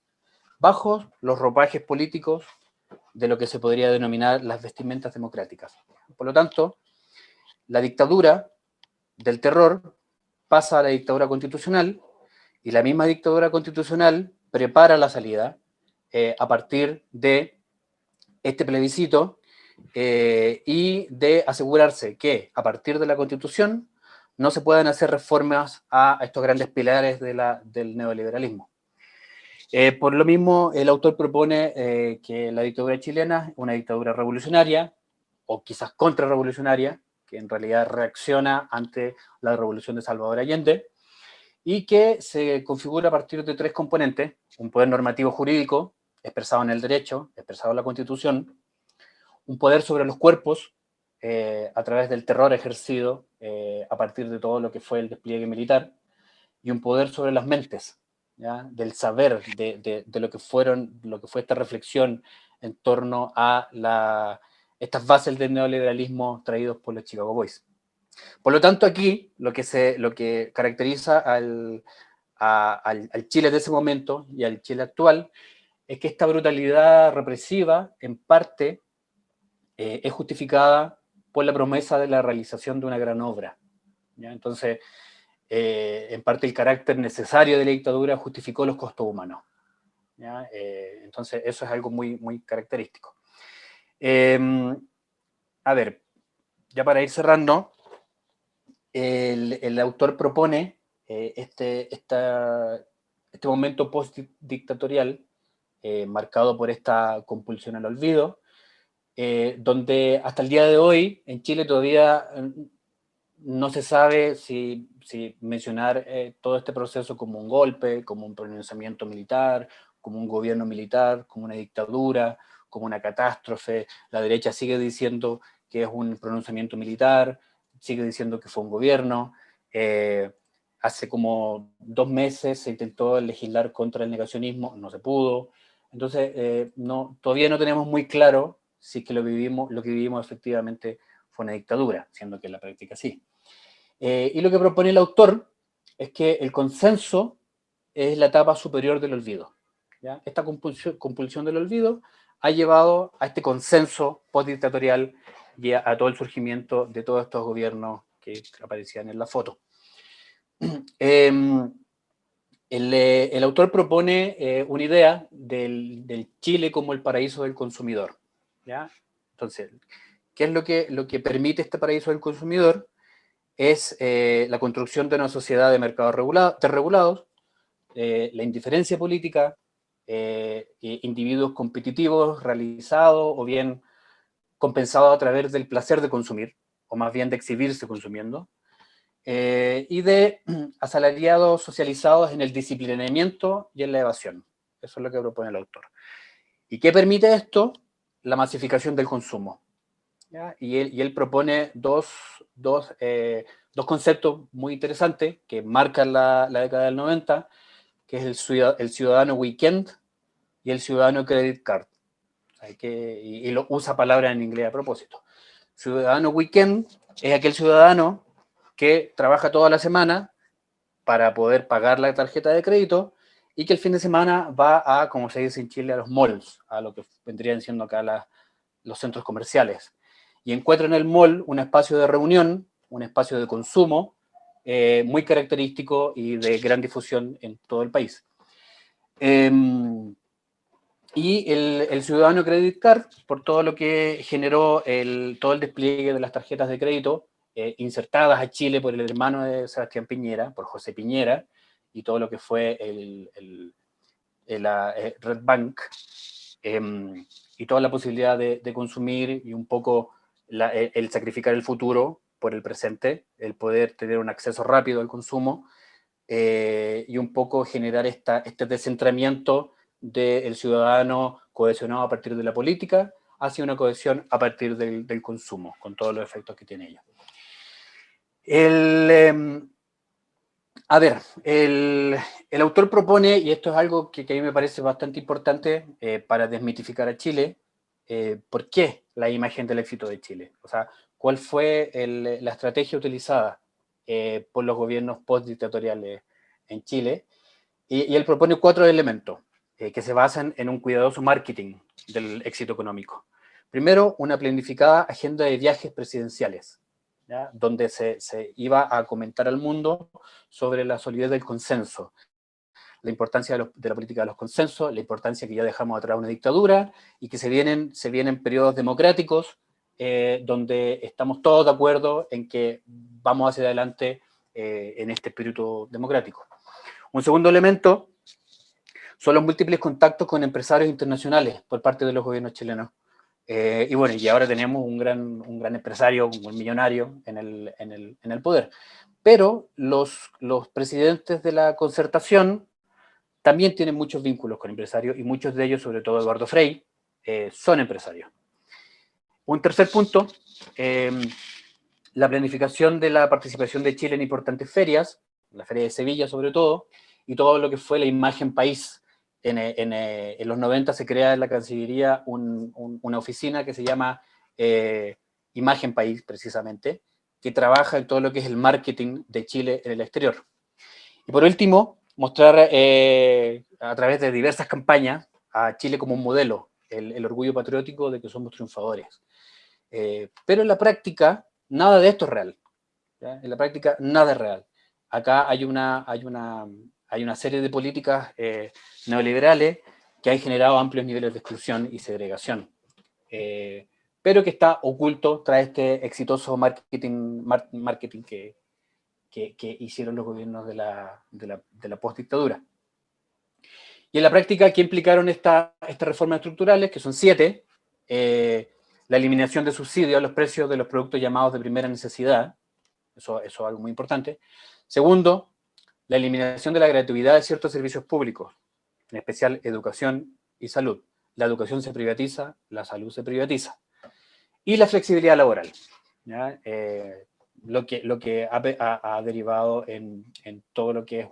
bajo los ropajes políticos de lo que se podría denominar las vestimentas democráticas. Por lo tanto, la dictadura del terror pasa a la dictadura constitucional y la misma dictadura constitucional prepara la salida a partir de este plebiscito y de asegurarse que a partir de la Constitución no se puedan hacer reformas a estos grandes pilares del neoliberalismo. Por lo mismo, el autor propone que la dictadura chilena es una dictadura revolucionaria o quizás contrarrevolucionaria, que en realidad reacciona ante la revolución de Salvador Allende y que se configura a partir de 3 componentes: un poder normativo jurídico expresado en el derecho, expresado en la Constitución, un poder sobre los cuerpos a través del terror ejercido a partir de todo lo que fue el despliegue militar, y un poder sobre las mentes, ¿ya? Del saber, de lo que fue esta reflexión en torno a estas bases del neoliberalismo traídos por los Chicago Boys. Por lo tanto, aquí lo que caracteriza al Chile de ese momento y al Chile actual es que esta brutalidad represiva, en parte, es justificada por la promesa de la realización de una gran obra, ¿ya? Entonces, en parte el carácter necesario de la dictadura justificó los costos humanos, ¿ya? Entonces, eso es algo muy, muy característico. A ver, ya para ir cerrando, el autor propone este momento post-dictatorial marcado por esta compulsión al olvido, donde hasta el día de hoy en Chile todavía no se sabe si mencionar todo este proceso como un golpe, como un pronunciamiento militar, como un gobierno militar, como una dictadura, como una catástrofe. La derecha sigue diciendo que es un pronunciamiento militar, sigue diciendo que fue un gobierno. Hace como 2 meses se intentó legislar contra el negacionismo, no se pudo. Entonces, todavía no tenemos muy claro si es que lo que vivimos efectivamente fue una dictadura, siendo que en la práctica sí. Y lo que propone el autor es que el consenso es la etapa superior del olvido, ¿ya? Esta compulsión del olvido ha llevado a este consenso postdictatorial y a todo el surgimiento de todos estos gobiernos que aparecían en la foto. El autor propone una idea del Chile como el paraíso del consumidor, ¿ya? Entonces, ¿qué es lo que permite este paraíso del consumidor? Es la construcción de una sociedad de mercados desregulados, la indiferencia política, individuos competitivos realizados o bien compensados a través del placer de consumir, o más bien de exhibirse consumiendo, y de asalariados socializados en el disciplinamiento y en la evasión. Eso es lo que propone el autor. ¿Y qué permite esto? La masificación del consumo, ¿ya? Y él propone dos conceptos muy interesantes que marcan la década del 90, que es el ciudadano weekend y el ciudadano credit card. Y lo usa palabras en inglés a propósito. Ciudadano weekend es aquel ciudadano que trabaja toda la semana para poder pagar la tarjeta de crédito y que el fin de semana va a, como se dice en Chile, a los malls, a lo que vendrían siendo acá los centros comerciales. Y encuentra en el mall un espacio de reunión, un espacio de consumo muy característico y de gran difusión en todo el país. Y el ciudadano Credit Card, por todo lo que generó todo el despliegue de las tarjetas de crédito insertadas a Chile por el hermano de Sebastián Piñera, por José Piñera, y todo lo que fue la Red Bank, y toda la posibilidad de consumir y un poco el sacrificar el futuro por el presente, el poder tener un acceso rápido al consumo, y un poco generar este descentramiento del ciudadano cohesionado a partir de la política hacia una cohesión a partir del consumo, con todos los efectos que tiene ello. A ver, el autor propone, y esto es algo que a mí me parece bastante importante para desmitificar a Chile, ¿por qué la imagen del éxito de Chile? O sea, ¿cuál fue la estrategia utilizada por los gobiernos postdictatoriales en Chile? Y él propone 4 elementos que se basan en un cuidadoso marketing del éxito económico. Primero, una planificada agenda de viajes presidenciales, ¿ya? Donde se iba a comentar al mundo sobre la solidez del consenso, la importancia de la política de los consensos, la importancia que ya dejamos atrás una dictadura y que se vienen periodos democráticos donde estamos todos de acuerdo en que vamos hacia adelante en este espíritu democrático. Un segundo elemento son los múltiples contactos con empresarios internacionales por parte de los gobiernos chilenos. Y bueno, y ahora tenemos un gran empresario, un buen millonario en el poder. Pero los presidentes de la concertación también tienen muchos vínculos con empresarios y muchos de ellos, sobre todo Eduardo Frei, son empresarios. Un tercer punto, la planificación de la participación de Chile en importantes ferias, la Feria de Sevilla sobre todo, y todo lo que fue la imagen país. En los 90 se crea en la Cancillería una oficina que se llama Imagen País, precisamente, que trabaja en todo lo que es el marketing de Chile en el exterior. Y por último, mostrar a través de diversas campañas a Chile como un modelo, el orgullo patriótico de que somos triunfadores. Pero en la práctica, nada de esto es real. ¿Ya? En la práctica, nada es real. Acá hay una serie de políticas neoliberales que han generado amplios niveles de exclusión y segregación, pero que está oculto tras este exitoso marketing que hicieron los gobiernos de la postdictadura. Y en la práctica, ¿qué implicaron estas reformas estructurales? Que son 7. La eliminación de subsidios a los precios de los productos llamados de primera necesidad. Eso es algo muy importante. Segundo, la eliminación de la gratuidad de ciertos servicios públicos, en especial educación y salud. La educación se privatiza, la salud se privatiza. Y la flexibilidad laboral, ¿ya? Lo que ha derivado en todo lo que es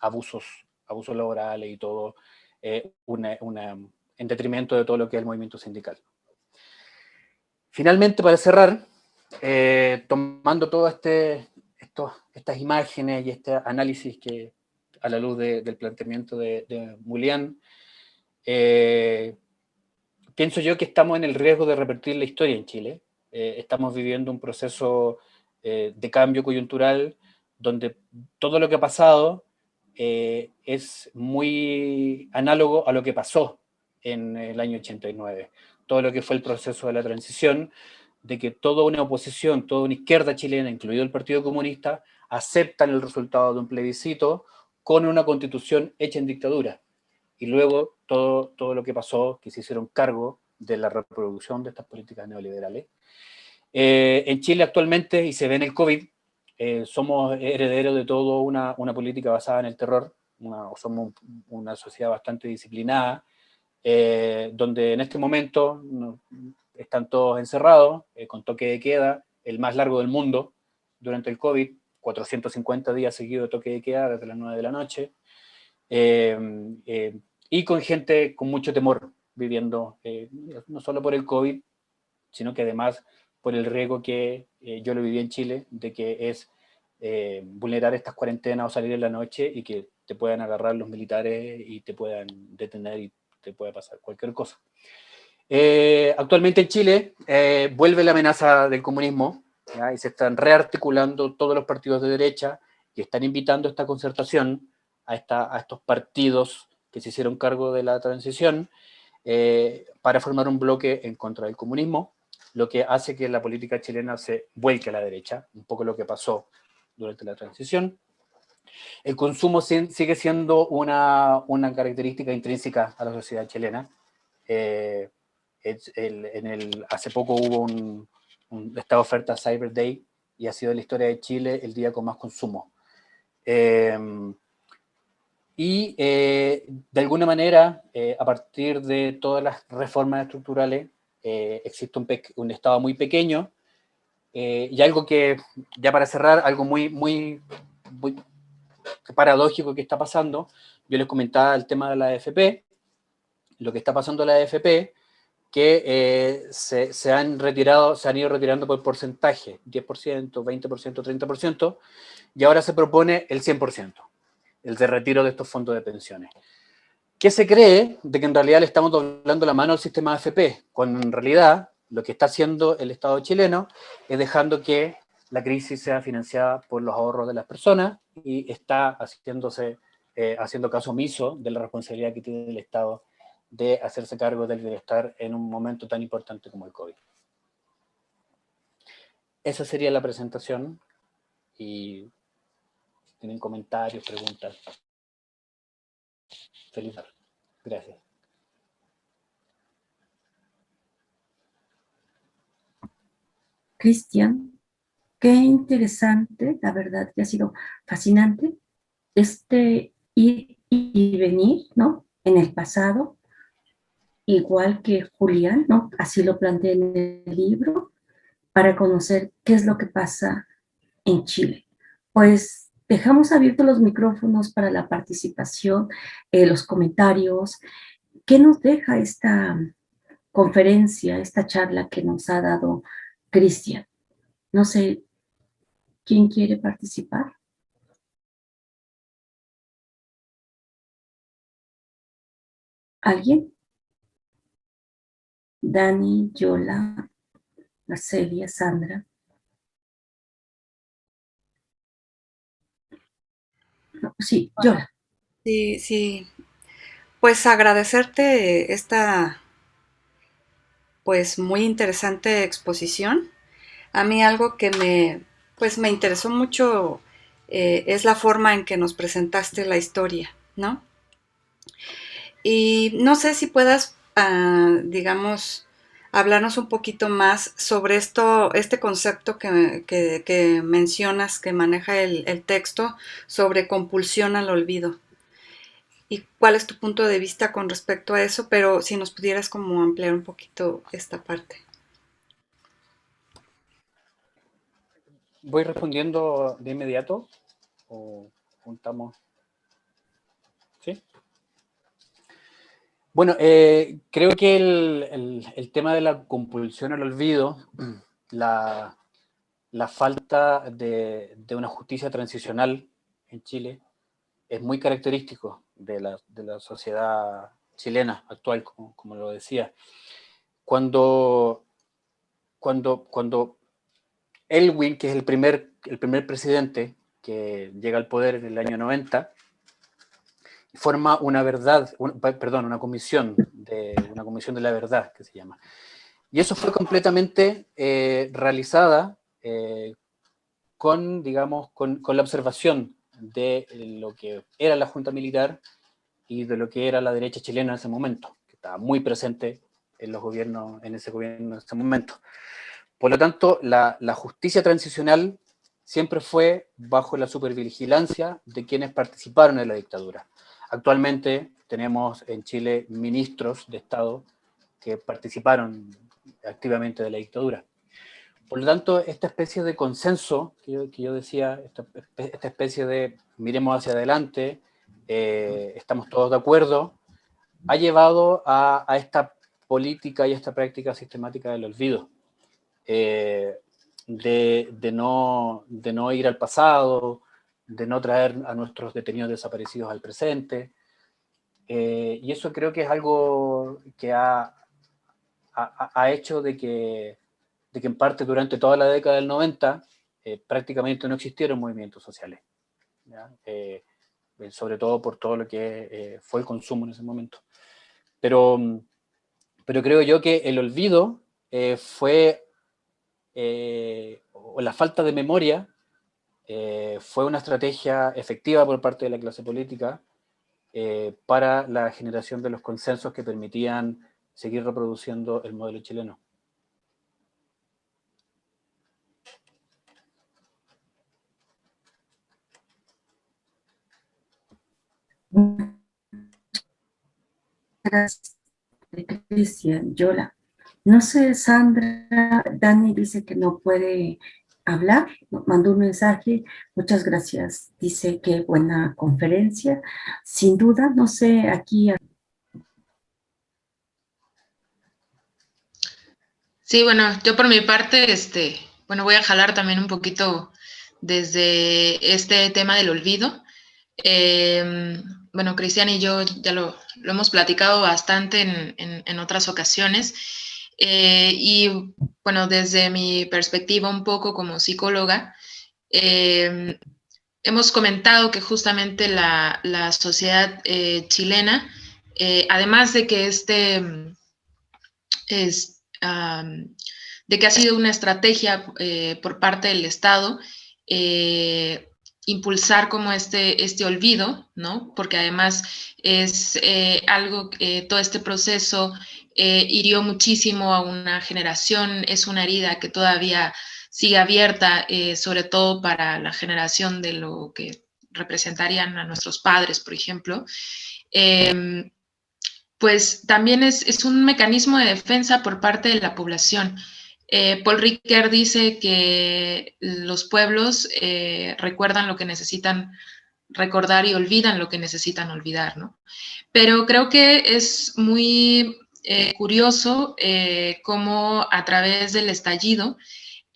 abusos laborales y todo, en detrimento de todo lo que es el movimiento sindical. Finalmente, para cerrar, tomando todas estas imágenes y este análisis que, a la luz del planteamiento de Mulián, pienso yo que estamos en el riesgo de repetir la historia en Chile. Estamos viviendo un proceso de cambio coyuntural donde todo lo que ha pasado es muy análogo a lo que pasó en el año 89. Todo lo que fue el proceso de la transición, de que toda una oposición, toda una izquierda chilena, incluido el Partido Comunista, aceptan el resultado de un plebiscito con una constitución hecha en dictadura. Y luego todo lo que pasó, que se hicieron cargo de la reproducción de estas políticas neoliberales. En Chile actualmente, y se ve en el COVID, somos herederos de toda una política basada en el terror, somos una sociedad bastante disciplinada, donde en este momento están todos encerrados, con toque de queda, el más largo del mundo durante el COVID, 450 días seguidos de toque de queda desde las 9 de la noche, y con gente con mucho temor viviendo, no solo por el COVID, sino que además por el riesgo que yo lo viví en Chile, de que es vulnerar estas cuarentenas o salir en la noche y que te puedan agarrar los militares y te puedan detener y te puede pasar cualquier cosa. Actualmente en Chile vuelve la amenaza del comunismo, ¿ya? Y se están rearticulando todos los partidos de derecha y están invitando a esta concertación, a estos partidos que se hicieron cargo de la transición, para formar un bloque en contra del comunismo, lo que hace que la política chilena se vuelque a la derecha, un poco lo que pasó durante la transición. El consumo sigue siendo una característica intrínseca a la sociedad chilena. Hace poco hubo esta oferta Cyber Day y ha sido en la historia de Chile el día con más consumo. De alguna manera, a partir de todas las reformas estructurales, existe un Estado muy pequeño, y algo que, ya para cerrar, algo muy paradójico que está pasando. Yo les comentaba el tema de la AFP, lo que está pasando en la AFP, que se han ido retirando por porcentaje, 10%, 20%, 30%, y ahora se propone el 100%, el de retiro de estos fondos de pensiones. ¿Qué se cree? De que en realidad le estamos doblando la mano al sistema AFP, cuando en realidad lo que está haciendo el Estado chileno es dejando que la crisis sea financiada por los ahorros de las personas y está haciendo caso omiso de la responsabilidad que tiene el Estado de hacerse cargo del bienestar en un momento tan importante como el COVID. Esa sería la presentación, y si tienen comentarios, preguntas, feliz tarde. Gracias. Cristian, qué interesante, la verdad que ha sido fascinante este ir y venir, ¿no? En el pasado, igual que Julián, ¿no? Así lo planteé en el libro, para conocer qué es lo que pasa en Chile. Pues dejamos abiertos los micrófonos para la participación, los comentarios. ¿Qué nos deja esta conferencia, esta charla que nos ha dado Cristian? No sé, ¿Quién quiere participar? ¿Alguien? Dani, Yola, Marcelia, Sandra. No, sí, Yola. Sí, sí. Pues agradecerte esta pues muy interesante exposición. A mí algo que me interesó mucho es la forma en que nos presentaste la historia, ¿no? Y no sé si puedas, digamos, hablarnos un poquito más sobre este concepto que mencionas, que maneja el texto, sobre compulsión al olvido. ¿Y cuál es tu punto de vista con respecto a eso? Pero si nos pudieras como ampliar un poquito esta parte. ¿Voy respondiendo de inmediato o juntamos? ¿Sí? Bueno, creo que el tema de la compulsión al olvido, la, la falta de una justicia transicional en Chile es muy característico de la sociedad chilena actual, como lo decía. Cuando, cuando Elwin, que es el primer presidente que llega al poder en el año 90, forma una comisión de la verdad, que se llama. Y eso fue completamente realizada digamos, con la observación de lo que era la Junta Militar y de lo que era la derecha chilena en ese momento, que estaba muy presente en los gobiernos, en ese gobierno en ese momento. Por lo tanto, la justicia transicional siempre fue bajo la supervigilancia de quienes participaron en la dictadura. Actualmente tenemos en Chile ministros de Estado que participaron activamente de la dictadura. Por lo tanto, esta especie de consenso que yo decía, esta especie de miremos hacia adelante, estamos todos de acuerdo, ha llevado a esta política y esta práctica sistemática del olvido. De no ir al pasado, de no traer a nuestros detenidos desaparecidos al presente. Y eso creo que es algo que ha hecho de que en parte durante toda la década del 90 prácticamente no existieron movimientos sociales, ¿ya? Sobre todo por todo lo que fue el consumo en ese momento. Pero creo yo que el olvido fue, o la falta de memoria, fue una estrategia efectiva por parte de la clase política para la generación de los consensos que permitían seguir reproduciendo el modelo chileno. Gracias, Cristian, Yola. No sé, Sandra, Dani dice que no puede hablar, mandó un mensaje, muchas gracias, dice que buena conferencia, sin duda, no sé, aquí. Sí, bueno, yo por mi parte, bueno, voy a jalar también un poquito desde este tema del olvido. Bueno, Cristian y yo ya lo hemos platicado bastante en otras ocasiones. Y bueno, desde mi perspectiva un poco como psicóloga, hemos comentado que justamente la sociedad chilena, además de que es, de que ha sido una estrategia por parte del Estado impulsar como este olvido, ¿no? Porque además es algo, todo este proceso hirió muchísimo a una generación, es una herida que todavía sigue abierta, sobre todo para la generación de lo que representarían a nuestros padres, por ejemplo. Pues también es un mecanismo de defensa por parte de la población. Paul Ricoeur dice que los pueblos recuerdan lo que necesitan recordar y olvidan lo que necesitan olvidar, ¿no? Pero creo que es muy curioso cómo a través del estallido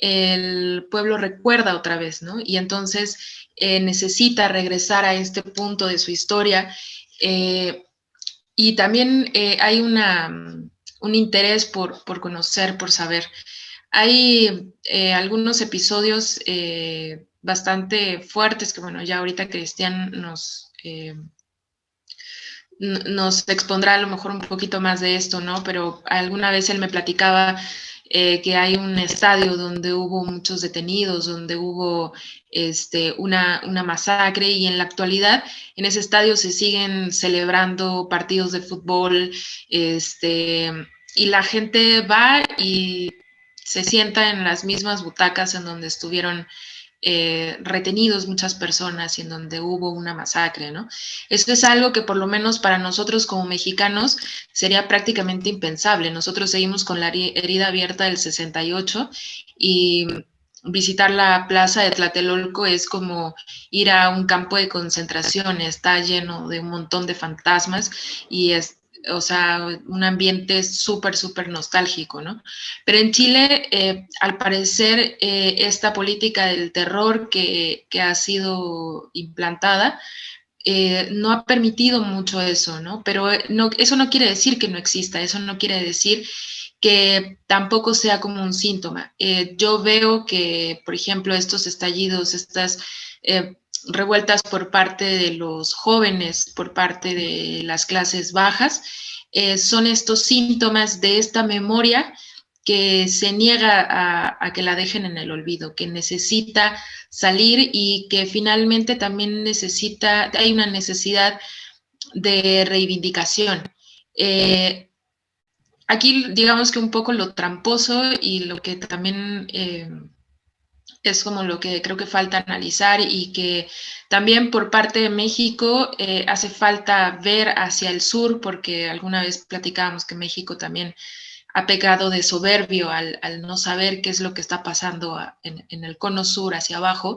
el pueblo recuerda otra vez, ¿no? Y entonces necesita regresar a este punto de su historia. Y también hay un interés por conocer, por saber. Hay algunos episodios bastante fuertes que, bueno, ya ahorita Cristian nos expondrá a lo mejor un poquito más de esto, ¿no? Pero alguna vez él me platicaba que hay un estadio donde hubo muchos detenidos, donde hubo una masacre, y en la actualidad en ese estadio se siguen celebrando partidos de fútbol, y la gente va y se sienta en las mismas butacas en donde estuvieron retenidos muchas personas y en donde hubo una masacre, ¿no? Esto es algo que por lo menos para nosotros como mexicanos sería prácticamente impensable. Nosotros seguimos con la herida abierta del 68 y visitar la plaza de Tlatelolco es como ir a un campo de concentración, está lleno de un montón de fantasmas y o sea, un ambiente súper, súper nostálgico, ¿no? Pero en Chile, al parecer, esta política del terror que ha sido implantada no ha permitido mucho eso, ¿no? Pero no, eso no quiere decir que no exista, eso no quiere decir que tampoco sea como un síntoma. Yo veo que, por ejemplo, estos estallidos, estas revueltas por parte de los jóvenes, por parte de las clases bajas, son estos síntomas de esta memoria que se niega a que la dejen en el olvido, que necesita salir y que finalmente también hay una necesidad de reivindicación. Aquí digamos que un poco lo tramposo y lo que también es como lo que creo que falta analizar, y que también por parte de México hace falta ver hacia el sur, porque alguna vez platicábamos que México también ha pecado de soberbio al no saber qué es lo que está pasando en el cono sur hacia abajo,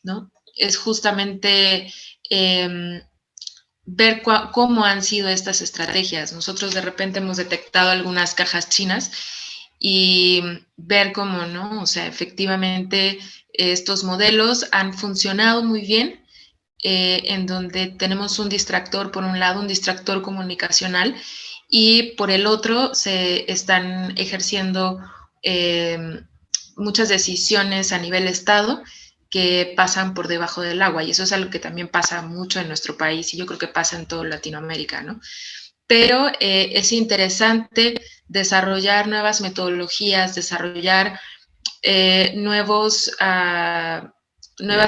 ¿no? Es justamente ver cómo han sido estas estrategias. Nosotros de repente hemos detectado algunas cajas chinas y ver cómo, ¿no? O sea, efectivamente estos modelos han funcionado muy bien, en donde tenemos un distractor, por un lado, un distractor comunicacional, y por el otro se están ejerciendo muchas decisiones a nivel Estado que pasan por debajo del agua, y eso es algo que también pasa mucho en nuestro país, y yo creo que pasa en toda Latinoamérica, ¿no? Pero es interesante desarrollar nuevas metodologías, desarrollar nuevas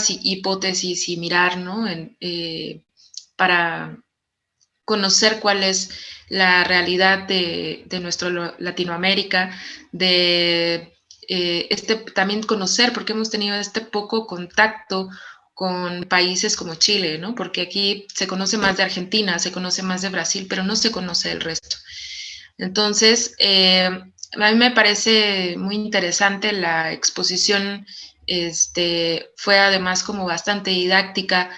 hipótesis y mirar, ¿no? Para conocer cuál es la realidad de nuestro Latinoamérica, de también conocer, porque hemos tenido este poco contacto con países como Chile, ¿no? Porque aquí se conoce más de Argentina, se conoce más de Brasil, pero no se conoce el resto. Entonces, a mí me parece muy interesante la exposición, fue además como bastante didáctica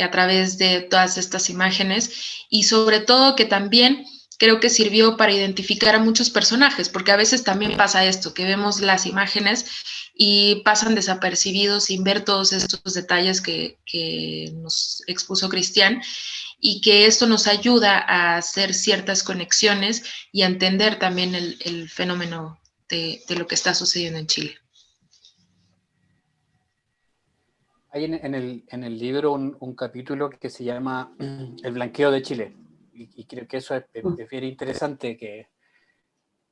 a través de todas estas imágenes, y sobre todo que también creo que sirvió para identificar a muchos personajes, porque a veces también pasa esto, que vemos las imágenes y pasan desapercibidos sin ver todos estos detalles que nos expuso Cristian, y que esto nos ayuda a hacer ciertas conexiones y a entender también el fenómeno de lo que está sucediendo en Chile. Hay en el libro un capítulo que se llama El blanqueo de Chile, y creo que eso es bien interesante, que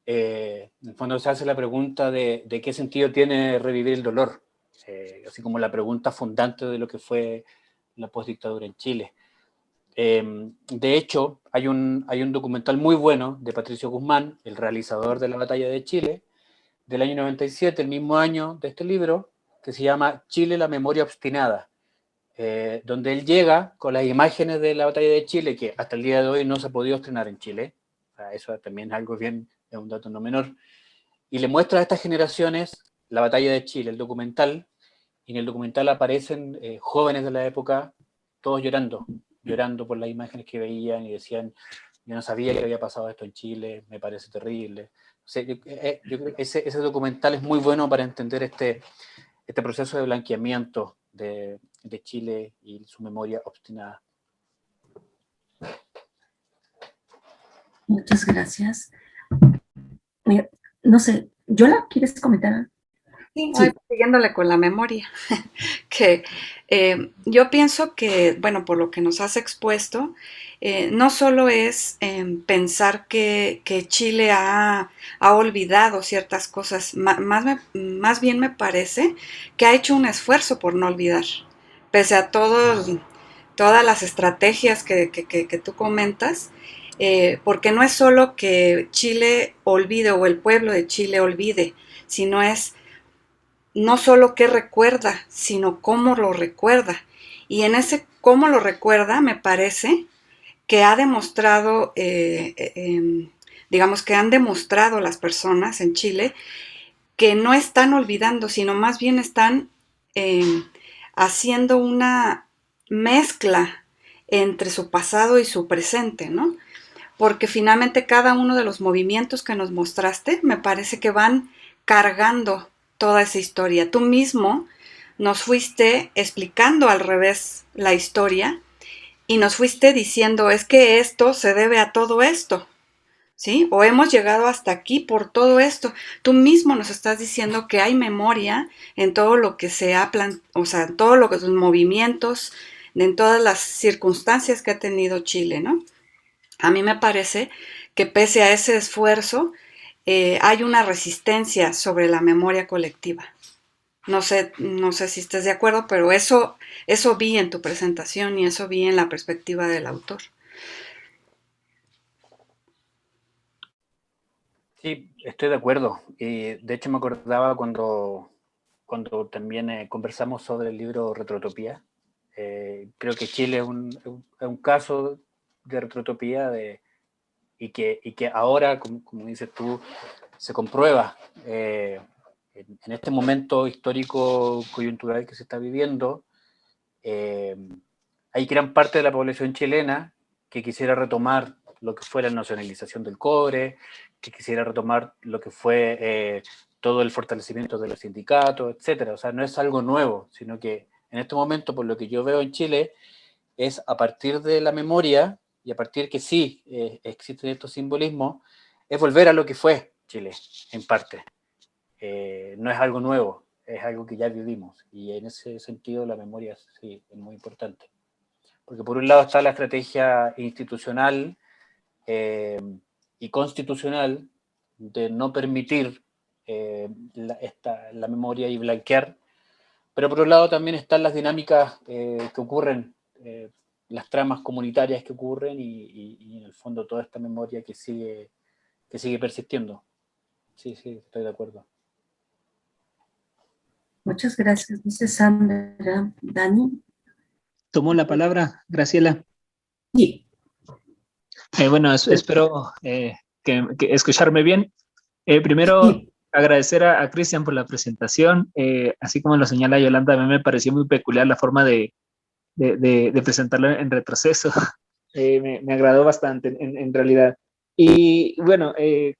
en el fondo se hace la pregunta de qué sentido tiene revivir el dolor, así como la pregunta fundante de lo que fue la postdictadura en Chile. De hecho, hay un documental muy bueno de Patricio Guzmán, el realizador de la Batalla de Chile, del año 97, el mismo año de este libro, que se llama Chile, la memoria obstinada, donde él llega con las imágenes de la Batalla de Chile, que hasta el día de hoy no se ha podido estrenar en Chile. O sea, eso también es algo bien, es un dato no menor, y le muestra a estas generaciones la Batalla de Chile, el documental, y en el documental aparecen jóvenes de la época, todos llorando por las imágenes que veían, y decían: yo no sabía que había pasado esto en Chile, me parece terrible. sea, yo creo que ese documental es muy bueno para entender este proceso de blanqueamiento de Chile y su memoria obstinada. Muchas gracias. No sé, ¿Yola, quieres comentar? Sí, Sí. siguiéndole con la memoria, que yo pienso que, bueno, por lo que nos has expuesto, no solo es pensar que Chile ha olvidado ciertas cosas, más bien me parece que ha hecho un esfuerzo por no olvidar, pese a todas las estrategias que tú comentas, porque no es solo que Chile olvide o el pueblo de Chile olvide, sino es no solo qué recuerda, sino cómo lo recuerda. Y en ese cómo lo recuerda, me parece que ha demostrado, digamos que han demostrado las personas en Chile que no están olvidando, sino más bien están haciendo una mezcla entre su pasado y su presente, ¿no? Porque finalmente cada uno de los movimientos que nos mostraste me parece que van cargando toda esa historia. Tú mismo nos fuiste explicando al revés la historia y nos fuiste diciendo es que esto se debe a todo esto, ¿sí? O hemos llegado hasta aquí por todo esto. Tú mismo nos estás diciendo que hay memoria en todo lo que se ha o sea, en todos los movimientos, en todas las circunstancias que ha tenido Chile, ¿no? A mí me parece que pese a ese esfuerzo, hay una resistencia sobre la memoria colectiva. No sé si estés de acuerdo, pero eso vi en tu presentación y eso vi en la perspectiva del autor. Sí, estoy de acuerdo. De hecho, me acordaba cuando también conversamos sobre el libro Retrotopía. Creo que Chile es un caso de retrotopía y que ahora, como dices tú, se comprueba en este momento histórico coyuntural que se está viviendo. Hay gran parte de la población chilena que quisiera retomar lo que fue la nacionalización del cobre, que quisiera retomar lo que fue todo el fortalecimiento de los sindicatos, etcétera. O sea, no es algo nuevo, sino que en este momento, por lo que yo veo en Chile, es a partir de la memoria y a partir que sí existen estos simbolismos, es volver a lo que fue Chile, en parte. No es algo nuevo, es algo que ya vivimos. Y en ese sentido la memoria sí es muy importante. Porque por un lado está la estrategia institucional y constitucional de no permitir la memoria y blanquear, pero por otro lado también están las dinámicas que ocurren, las tramas comunitarias que ocurren y en el fondo toda esta memoria que sigue persistiendo. Sí, estoy de acuerdo. Muchas gracias, dice Sandra. Dani. Tomó la palabra, Graciela. Sí. Bueno, espero que escucharme bien. Primero, sí, agradecer a Cristian por la presentación. Así como lo señala Yolanda, a mí me pareció muy peculiar la forma de presentarlo en retroceso. Me agradó bastante, en realidad. Y bueno,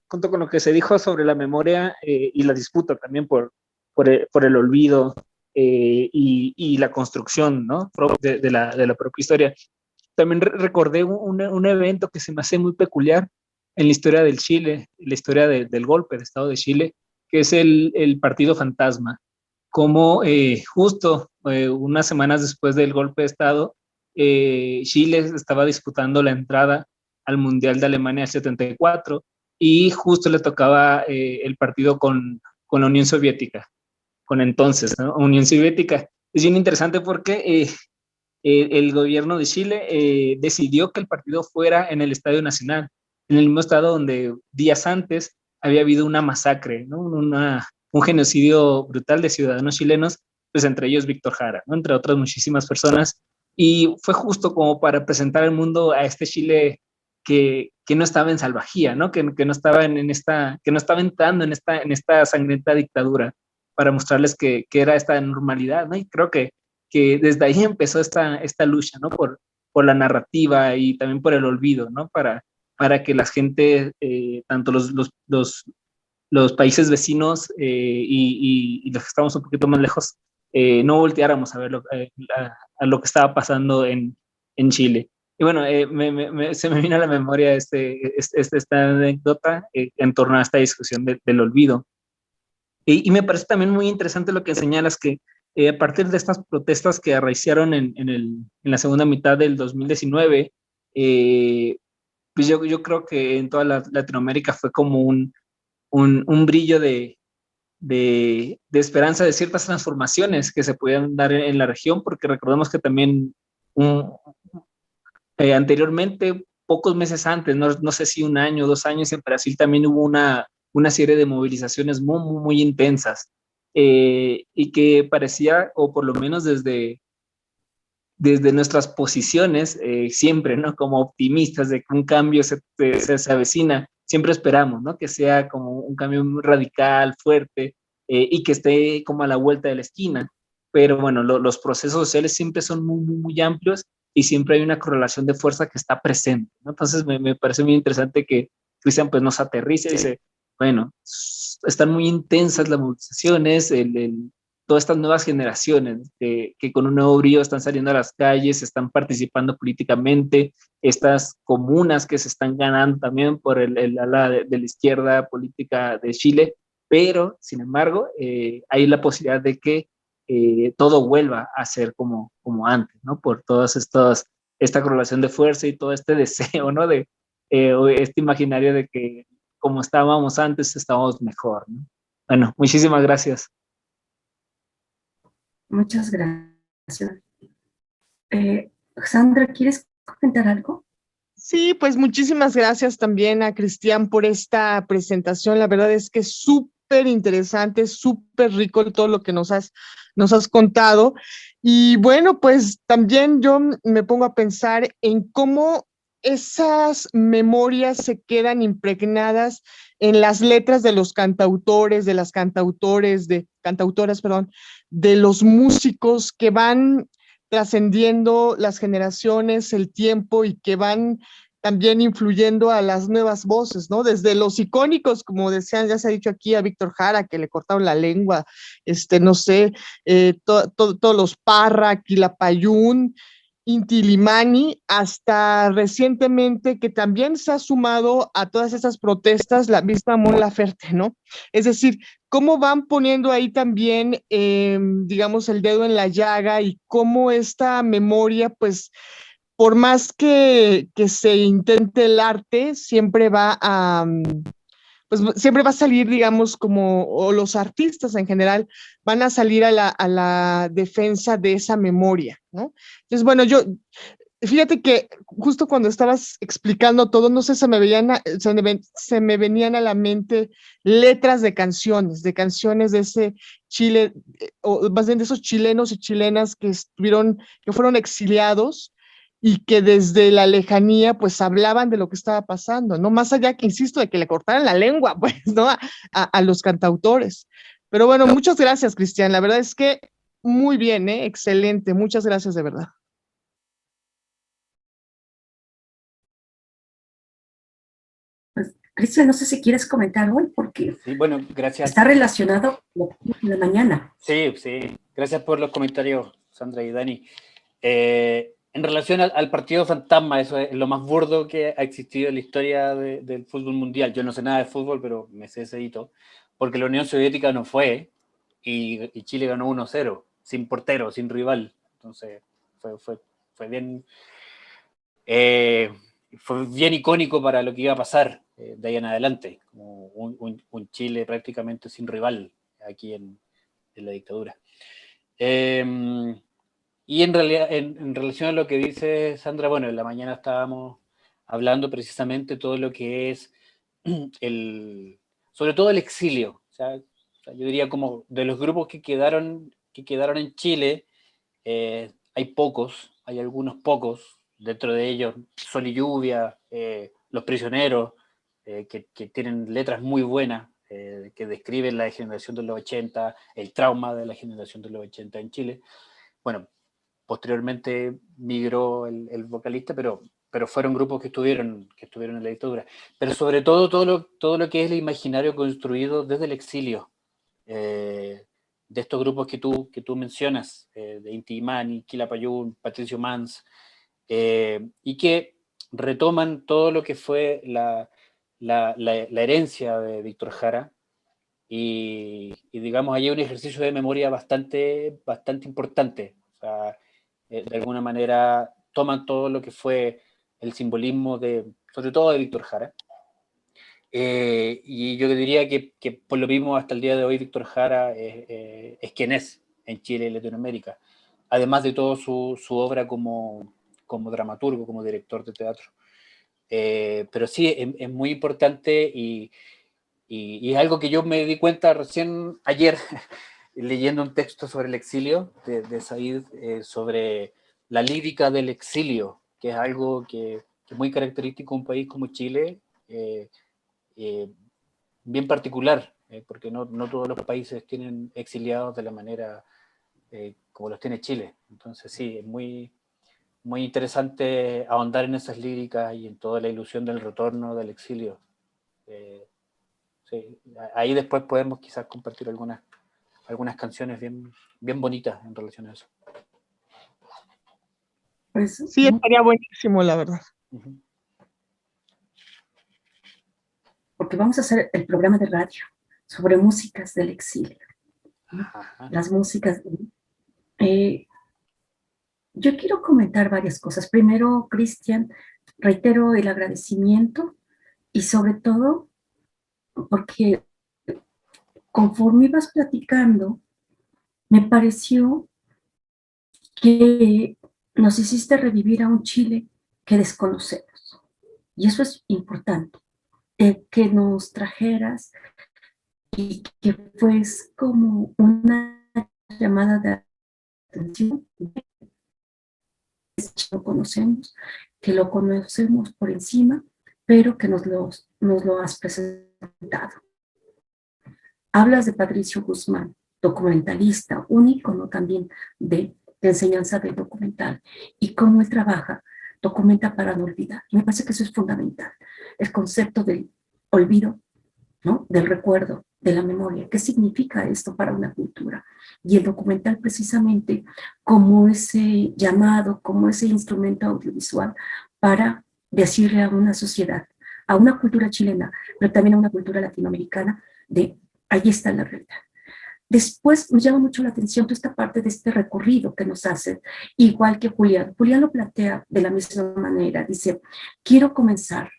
junto con lo que se dijo sobre la memoria y la disputa también por el olvido y la construcción, ¿no?, de la propia historia. También recordé un evento que se me hace muy peculiar en la historia del Chile, la historia del golpe de Estado de Chile, que es el Partido Fantasma. Como justo unas semanas después del golpe de Estado, Chile estaba disputando la entrada al Mundial de Alemania del 74 y justo le tocaba el partido con la Unión Soviética, con entonces, ¿no?, Unión Soviética. Es bien interesante porque el gobierno de Chile decidió que el partido fuera en el Estadio Nacional, en el mismo estado donde días antes había habido una masacre, ¿no?, un genocidio brutal de ciudadanos chilenos, pues entre ellos Víctor Jara, ¿no?, entre otras muchísimas personas. Y fue justo como para presentar al mundo a este Chile que no estaba en salvajía, ¿no?, que no estaba que no estaba entrando en esta sangrienta dictadura, para mostrarles que era esta normalidad, ¿no? Y creo que desde ahí empezó esta lucha, ¿no?, por la narrativa y también por el olvido, ¿no?, para que la gente, tanto los los países vecinos y los que estamos un poquito más lejos no volteáramos a ver a lo que estaba pasando en Chile. Y bueno, se me vino a la memoria esta anécdota en torno a esta discusión del olvido. Y me parece también muy interesante lo que señalas, que a partir de estas protestas que arraiciaron en la segunda mitad del 2019, pues yo creo que en toda Latinoamérica fue como un brillo de esperanza de ciertas transformaciones que se podían dar en la región, porque recordemos que también un, anteriormente, pocos meses antes, no sé si un año, 2 años, en Brasil también hubo una serie de movilizaciones muy intensas y que parecía, o por lo menos desde nuestras posiciones, siempre, ¿no? Como optimistas de que un cambio se avecina, siempre esperamos, ¿no? Que sea como un cambio muy radical, fuerte, y que esté como a la vuelta de la esquina. Pero bueno, los procesos sociales siempre son muy amplios y siempre hay una correlación de fuerza que está presente, ¿no? Entonces me parece muy interesante que Cristian pues nos aterrice y dice, bueno, están muy intensas las movilizaciones, todas estas nuevas generaciones que con un nuevo brío están saliendo a las calles, están participando políticamente, estas comunas que se están ganando también por el ala de la izquierda política de Chile, pero sin embargo hay la posibilidad de que todo vuelva a ser como antes, ¿no? Por esta correlación de fuerza y todo este deseo, ¿no? O este imaginario de que como estábamos antes, estábamos mejor, ¿no? Bueno, muchísimas gracias. Muchas gracias. Sandra, ¿quieres comentar algo? Sí, pues muchísimas gracias también a Cristian por esta presentación. La verdad es que es súper interesante, súper rico todo lo que nos has contado. Y bueno, pues también yo me pongo a pensar en cómo esas memorias se quedan impregnadas en las letras de los cantautores, de las cantautoras, perdón, de los músicos que van trascendiendo las generaciones, el tiempo y que van también influyendo a las nuevas voces, ¿no? Desde los icónicos, como decían, ya se ha dicho aquí a Víctor Jara, que le cortaron la lengua, no sé, todos los Parra, Quilapayún, Inti Illimani, hasta recientemente que también se ha sumado a todas esas protestas la misma Mon Laferte, ¿no? Es decir, cómo van poniendo ahí también, digamos, el dedo en la llaga y cómo esta memoria, pues, por más que se intente el arte, siempre va a, pues siempre va a salir, digamos, o los artistas en general van a salir a la defensa de esa memoria, ¿no? Entonces, bueno, fíjate que justo cuando estabas explicando todo, no sé, se me venían a la mente letras de canciones de ese Chile, o más bien de esos chilenos y chilenas que fueron exiliados y que desde la lejanía pues hablaban de lo que estaba pasando, ¿no? Más allá que, insisto, de que le cortaran la lengua, pues, ¿no? A los cantautores. Pero bueno, muchas gracias, Cristian. La verdad es que muy bien, ¿eh? Excelente. Muchas gracias de verdad. Pues, Cristian, no sé si quieres comentar algo, porque Sí, bueno, gracias. está relacionado con la mañana. Sí, sí. Gracias por los comentarios, Sandra y Dani. En relación al partido fantasma, eso es lo más burdo que ha existido en la historia del fútbol mundial. Yo no sé nada de fútbol, pero me sé ese hito. Porque la Unión Soviética no fue y Chile ganó 1-0, sin portero, sin rival. Entonces, fue bien, fue bien icónico para lo que iba a pasar de ahí en adelante. Como un Chile prácticamente sin rival aquí en la dictadura. Y en realidad, en relación a lo que dice Sandra, bueno, en la mañana estábamos hablando precisamente todo lo que es sobre todo el exilio. O sea, yo diría como de los grupos que quedaron en Chile, hay pocos, hay algunos pocos, dentro de ellos Sol y Lluvia, Los Prisioneros, que tienen letras muy buenas, que describen la generación de los 80, el trauma de la generación de los 80 en Chile. Bueno, posteriormente migró el vocalista, pero fueron grupos que estuvieron en la dictadura. Pero sobre todo todo lo que es el imaginario construido desde el exilio, de estos grupos que tú mencionas, de Inti Illimani, Quilapayún, Patricio Mans, y que retoman todo lo que fue la herencia de Víctor Jara, y digamos, hay un ejercicio de memoria bastante importante. O sea, de alguna manera toman todo lo que fue el simbolismo sobre todo de Víctor Jara. Y yo diría que por lo mismo hasta el día de hoy Víctor Jara es quien es en Chile y Latinoamérica, además de toda su obra como dramaturgo, como director de teatro. Pero sí, es muy importante, y es algo que yo me di cuenta recién ayer leyendo un texto sobre el exilio de Said, sobre la lírica del exilio, que es algo que es muy característico de un país como Chile, bien particular, porque no todos los países tienen exiliados de la manera como los tiene Chile. Entonces sí, es muy interesante ahondar en esas líricas y en toda la ilusión del retorno del exilio. Sí, ahí después podemos quizás compartir algunas canciones bien bonitas en relación a eso. Pues sí, estaría buenísimo, la verdad. Uh-huh. Porque vamos a hacer el programa de radio sobre músicas del exilio, ¿no? Las músicas. Yo quiero comentar varias cosas. Primero, Cristian, reitero el agradecimiento, y sobre todo porque conforme ibas platicando, me pareció que nos hiciste revivir a un Chile que desconocemos. Y eso es importante, que nos trajeras y que fue como una llamada de atención. Que lo conocemos por encima, pero que nos lo has presentado. Hablas de Patricio Guzmán, documentalista, un ícono también de enseñanza del documental, y cómo él trabaja, documenta para no olvidar. Y me parece que eso es fundamental, el concepto del olvido, ¿no? Del recuerdo, de la memoria. ¿Qué significa esto para una cultura? Y el documental precisamente como ese llamado, como ese instrumento audiovisual para decirle a una sociedad, a una cultura chilena, pero también a una cultura latinoamericana, de ahí está la realidad. Después me llama mucho la atención toda esta parte de este recorrido que nos hace, igual que Julián. Julián lo plantea de la misma manera, dice, quiero comenzar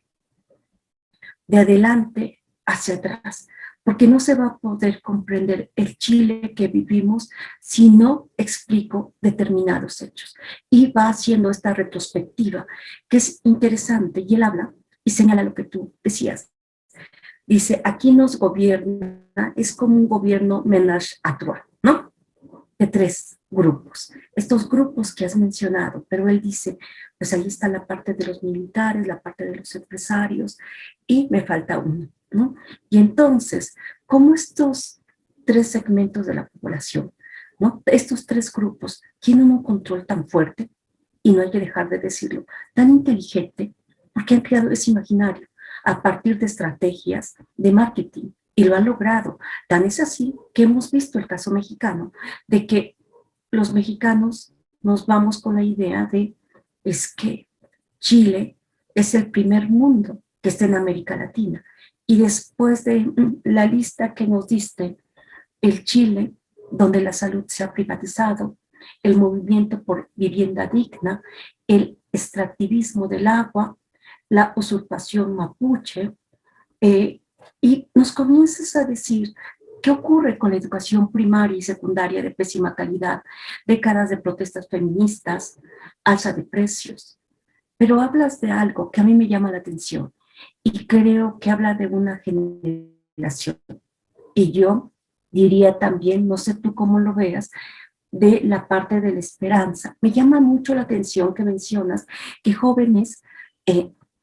de adelante hacia atrás, porque no se va a poder comprender el Chile que vivimos si no explico determinados hechos. Y va haciendo esta retrospectiva, que es interesante, y él habla y señala lo que tú decías. Dice, aquí nos gobierna, es como un gobierno ménage à trois, ¿no? De tres grupos. Estos grupos que has mencionado, pero él dice, pues ahí está la parte de los militares, la parte de los empresarios, y me falta uno, ¿no? Y entonces, ¿cómo estos tres segmentos de la población, ¿no? Estos tres grupos tienen un control tan fuerte, y no hay que dejar de decirlo, tan inteligente, porque han creado ese imaginario a partir de estrategias de marketing, y lo han logrado. Tan es así que hemos visto el caso mexicano, de que los mexicanos nos vamos con la idea de, es que Chile es el primer mundo que está en América Latina. Y después de la lista que nos diste, el Chile, donde la salud se ha privatizado, el movimiento por vivienda digna, el extractivismo del agua, la usurpación mapuche, y nos comienzas a decir, ¿qué ocurre con la educación primaria y secundaria de pésima calidad? Décadas de protestas feministas, alza de precios. Pero hablas de algo que a mí me llama la atención, y creo que habla de una generación. Y yo diría también, no sé tú cómo lo veas, de la parte de la esperanza. Me llama mucho la atención que mencionas que jóvenes,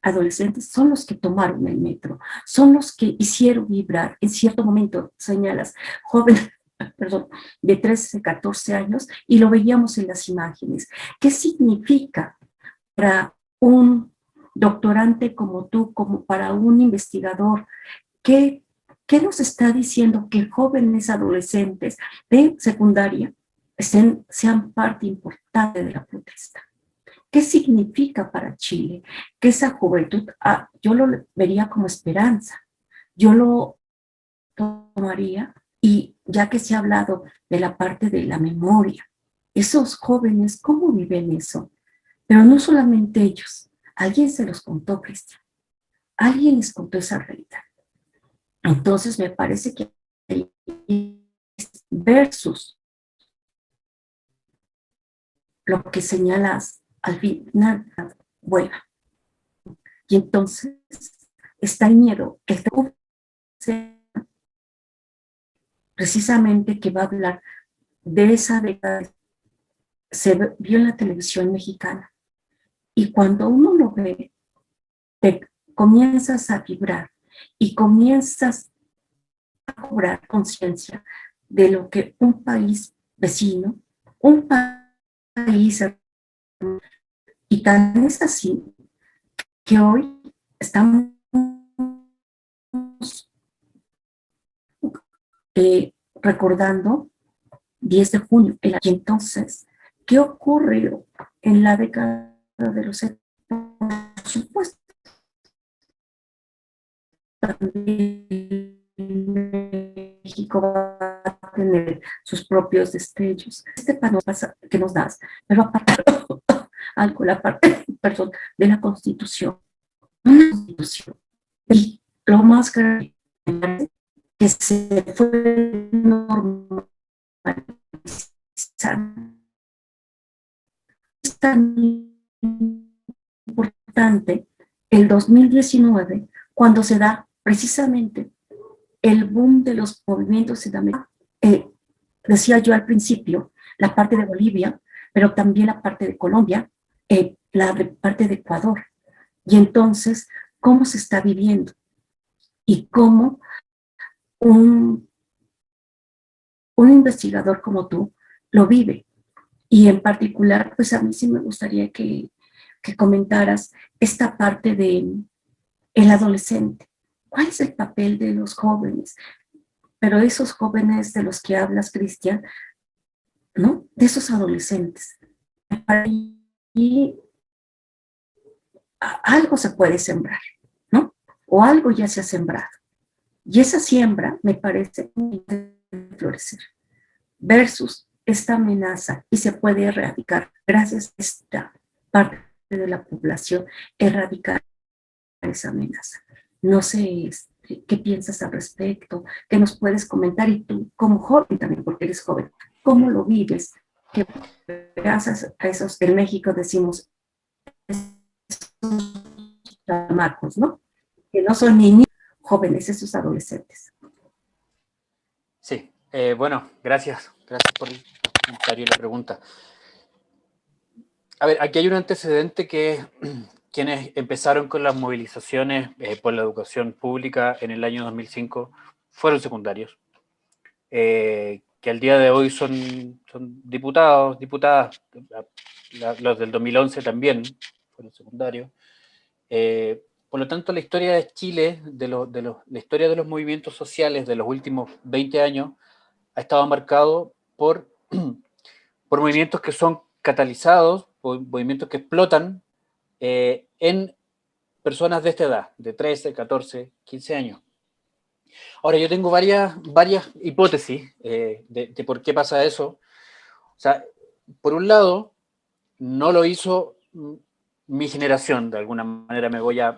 adolescentes, son los que tomaron el metro, son los que hicieron vibrar. En cierto momento señalas, jóvenes perdón, de 13, 14 años, y lo veíamos en las imágenes. ¿Qué significa para un doctorante como tú, como para un investigador? ¿Qué, qué nos está diciendo que jóvenes adolescentes de secundaria sean parte importante de la protesta? ¿Qué significa para Chile que esa juventud, yo lo vería como esperanza, yo lo tomaría, y ya que se ha hablado de la parte de la memoria, esos jóvenes, ¿cómo viven eso? Pero no solamente ellos, alguien se los contó, Cristian, alguien les contó esa realidad. Entonces me parece que versus lo que señalas al final, bueno, y entonces está el miedo, el precisamente que va a hablar de esa década, se vio en la televisión mexicana, y cuando uno lo ve, te comienzas a vibrar y comienzas a cobrar conciencia de lo que un país vecino, un país, y tan es así que hoy estamos recordando 10 de junio, y entonces, ¿qué ocurrió en la década de los 70? Por supuesto, también México va a tener sus propios destellos. Este panorama que nos das, pero aparte, algo, la parte, perdón, de la Constitución. Una Constitución. Y lo más grave, que se fue normalizando. Es tan importante el 2019, cuando se da precisamente el boom de los movimientos en América. Decía yo al principio, la parte de Bolivia, pero también la parte de Colombia, la parte de Ecuador. Y entonces, ¿cómo se está viviendo? Y cómo un investigador como tú lo vive. Y en particular, pues a mí sí me gustaría que comentaras esta parte de el adolescente. ¿Cuál es el papel de los jóvenes? Pero esos jóvenes de los que hablas, Cristian, ¿no? De esos adolescentes. Y algo se puede sembrar, ¿no? O algo ya se ha sembrado. Y esa siembra me parece florecer versus esta amenaza, y se puede erradicar gracias a esta parte de la población, erradicar esa amenaza. No sé qué piensas al respecto, qué nos puedes comentar, y tú como joven también, porque eres joven, ¿cómo lo vives? Que gracias a esos, en México decimos, esos chamacos, ¿no? Que no son ni niños, jóvenes, esos adolescentes. Sí, bueno, gracias por el comentario y la pregunta. A ver, aquí hay un antecedente que quienes empezaron con las movilizaciones por la educación pública en el año 2005 fueron secundarios, que al día de hoy son diputados, diputadas, los del 2011 también fueron secundarios. Por lo tanto, la historia de Chile, la historia de los movimientos sociales de los últimos 20 años, ha estado marcado por movimientos que son catalizados, por movimientos que explotan en personas de esta edad, de 13, 14, 15 años. Ahora, yo tengo varias hipótesis de por qué pasa eso. O sea, por un lado, no lo hizo mi generación, de alguna manera me voy a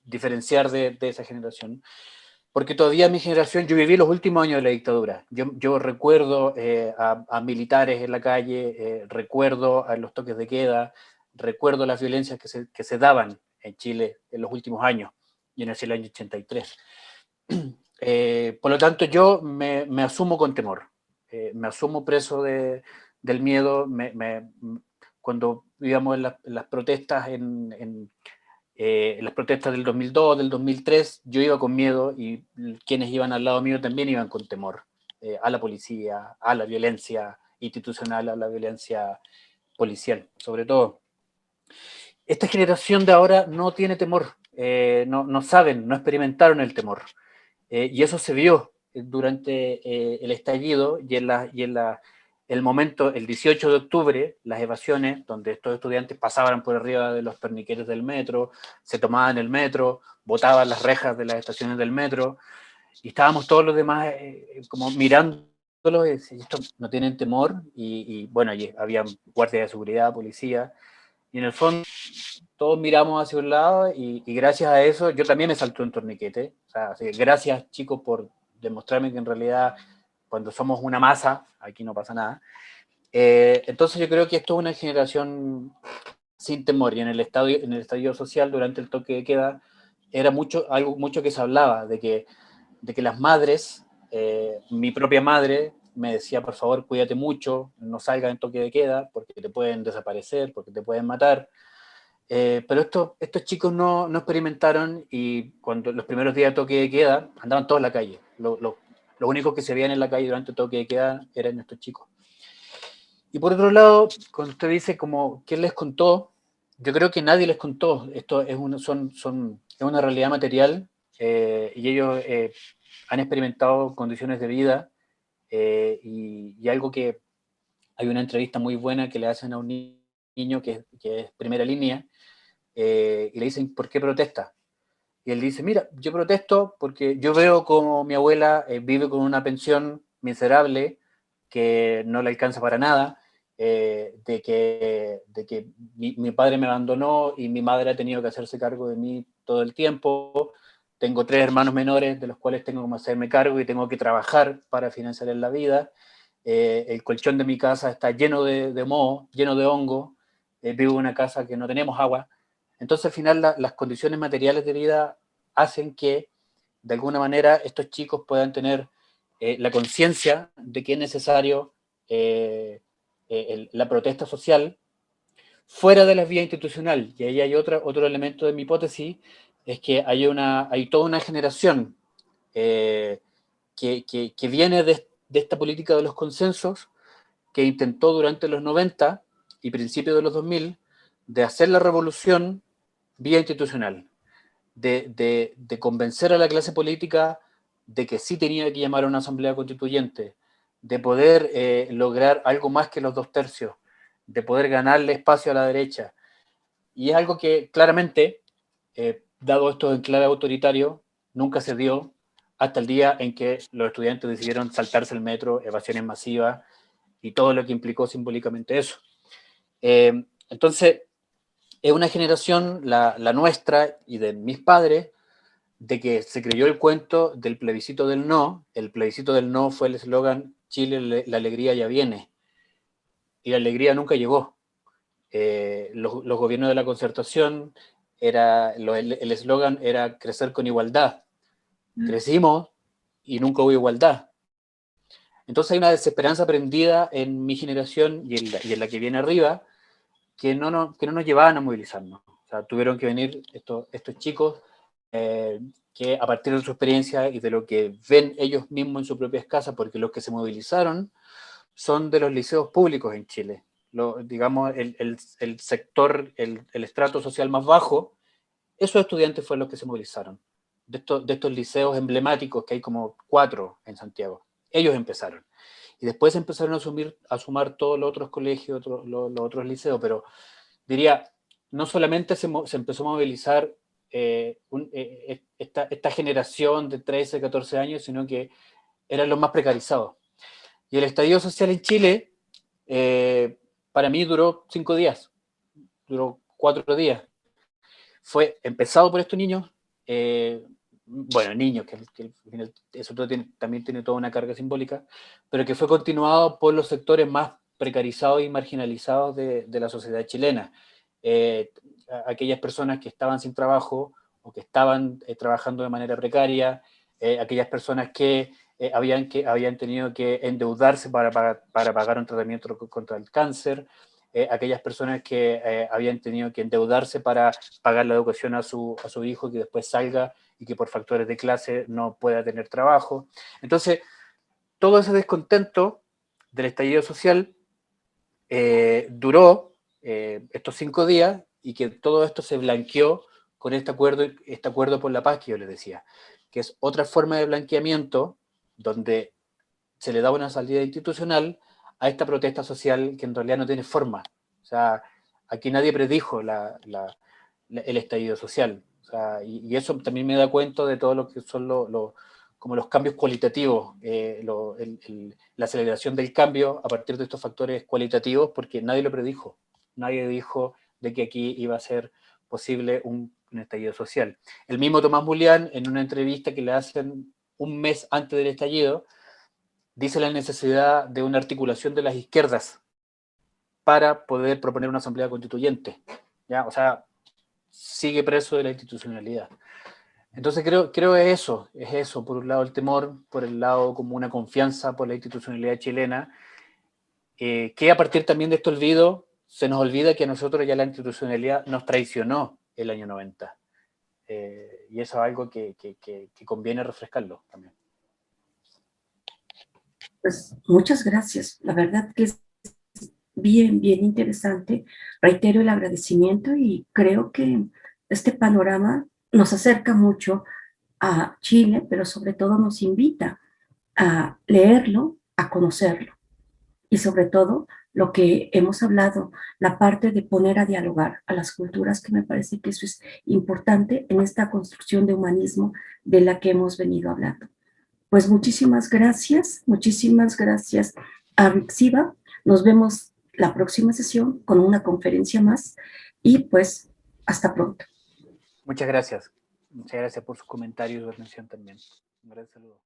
diferenciar de esa generación, porque todavía mi generación, yo viví los últimos años de la dictadura. Yo recuerdo a militares en la calle, recuerdo a los toques de queda, recuerdo las violencias que se daban en Chile en los últimos años. Yo nací en el año 83. Por lo tanto, yo me asumo con temor. Me asumo preso del miedo. Cuando vivíamos en las protestas en las protestas del 2002, del 2003, yo iba con miedo y quienes iban al lado mío también iban con temor a la policía, a la violencia institucional, a la violencia policial, sobre todo. Esta generación de ahora no tiene temor, no saben, no experimentaron el temor. Y eso se vio durante el estallido y el momento, el 18 de octubre, las evasiones, donde estos estudiantes pasaban por arriba de los torniquetes del metro, se tomaban el metro, botaban las rejas de las estaciones del metro, y estábamos todos los demás como mirándolos, y estos no tienen temor, y bueno, allí había guardias de seguridad, policía, y en el fondo todos miramos hacia un lado y gracias a eso yo también me salté un torniquete. O sea, así que gracias chicos por demostrarme que en realidad cuando somos una masa, aquí no pasa nada. Entonces yo creo que esto es una generación sin temor y en el estadio social durante el toque de queda era mucho que se hablaba de que las madres, mi propia madre me decía por favor cuídate mucho, no salgas en toque de queda porque te pueden desaparecer, porque te pueden matar. Pero estos chicos no experimentaron y cuando los primeros días de toque de queda andaban todos en la calle. Los únicos que se veían en la calle durante el toque de queda eran estos chicos. Y por otro lado, cuando usted dice como quién les contó, yo creo que nadie les contó. Esto es una realidad material y ellos han experimentado condiciones de vida y algo que hay una entrevista muy buena que le hacen a un niño que es primera línea. Y le dicen, ¿por qué protesta? Y él dice, mira, yo protesto porque yo veo como mi abuela vive con una pensión miserable que no le alcanza para nada, de que mi padre me abandonó y mi madre ha tenido que hacerse cargo de mí todo el tiempo. Tengo 3 hermanos menores de los cuales tengo que hacerme cargo y tengo que trabajar para financiar la vida. El colchón de mi casa está lleno de moho, lleno de hongo. Vivo en una casa que no tenemos agua. Entonces, al final, las condiciones materiales de vida hacen que, de alguna manera, estos chicos puedan tener la conciencia de que es necesario la protesta social fuera de la vía institucional. Y ahí hay otro elemento de mi hipótesis, es que hay toda una generación que viene de esta política de los consensos, que intentó durante los 90 y principios de los 2000 de hacer la revolución vía institucional, de convencer a la clase política de que sí tenía que llamar a una asamblea constituyente, de poder lograr algo más que los 2/3, de poder ganarle espacio a la derecha. Y es algo que claramente, dado esto en clave autoritario, nunca se dio hasta el día en que los estudiantes decidieron saltarse el metro, evasiones masivas y todo lo que implicó simbólicamente eso. Entonces, es una generación, la nuestra y de mis padres, de que se creyó el cuento del plebiscito del no. El plebiscito del no fue el eslogan Chile, la alegría ya viene. Y la alegría nunca llegó. Los gobiernos de la concertación, el eslogan era crecer con igualdad. Crecimos y nunca hubo igualdad. Entonces hay una desesperanza prendida en mi generación y en la que viene arriba, que no nos llevaban a movilizarnos. O sea, tuvieron que venir estos chicos que a partir de su experiencia y de lo que ven ellos mismos en sus propias casas, porque los que se movilizaron son de los liceos públicos en Chile. Digamos, el sector, el estrato social más bajo, esos estudiantes fueron los que se movilizaron. De estos liceos emblemáticos, que hay como 4 en Santiago. Ellos empezaron. Y después empezaron a sumar todos los otros colegios, los otros liceos, pero diría, no solamente se empezó a movilizar esta generación de 13, 14 años, sino que eran los más precarizados. Y el estallido social en Chile, para mí duró 5 días, duró 4 días. Fue empezado por estos niños, bueno, niños, que eso también tiene toda una carga simbólica, pero que fue continuado por los sectores más precarizados y marginalizados de la sociedad chilena. Aquellas personas que estaban sin trabajo o que estaban trabajando de manera precaria, aquellas personas que habían tenido que endeudarse para pagar un tratamiento contra el cáncer, aquellas personas que habían tenido que endeudarse para pagar la educación a su hijo, que después salga y que por factores de clase no pueda tener trabajo. Entonces, todo ese descontento del estallido social duró estos 5 días, y que todo esto se blanqueó con este acuerdo por la paz que yo les decía, que es otra forma de blanqueamiento donde se le da una salida institucional a esta protesta social que en realidad no tiene forma. O sea, aquí nadie predijo el estallido social. O sea, y eso también me da cuenta de todo lo que son como los cambios cualitativos, la aceleración del cambio a partir de estos factores cualitativos, porque nadie lo predijo. Nadie dijo de que aquí iba a ser posible un estallido social. El mismo Tomás Mulián, en una entrevista que le hacen un mes antes del estallido, dice la necesidad de una articulación de las izquierdas para poder proponer una asamblea constituyente. ¿Ya? O sea, sigue preso de la institucionalidad. Entonces creo es eso, por un lado el temor, por el lado como una confianza por la institucionalidad chilena, que a partir también de este olvido, se nos olvida que a nosotros ya la institucionalidad nos traicionó el año 90. Y eso es algo que conviene refrescarlo también. Pues muchas gracias. La verdad que es bien interesante. Reitero el agradecimiento y creo que este panorama nos acerca mucho a Chile, pero sobre todo nos invita a leerlo, a conocerlo. Y sobre todo, lo que hemos hablado, la parte de poner a dialogar a las culturas, que me parece que eso es importante en esta construcción de humanismo de la que hemos venido hablando. Pues muchísimas gracias a Rixiva. Nos vemos la próxima sesión con una conferencia más y pues hasta pronto. Muchas gracias. Muchas gracias por sus comentarios y su atención también. Un gran saludo.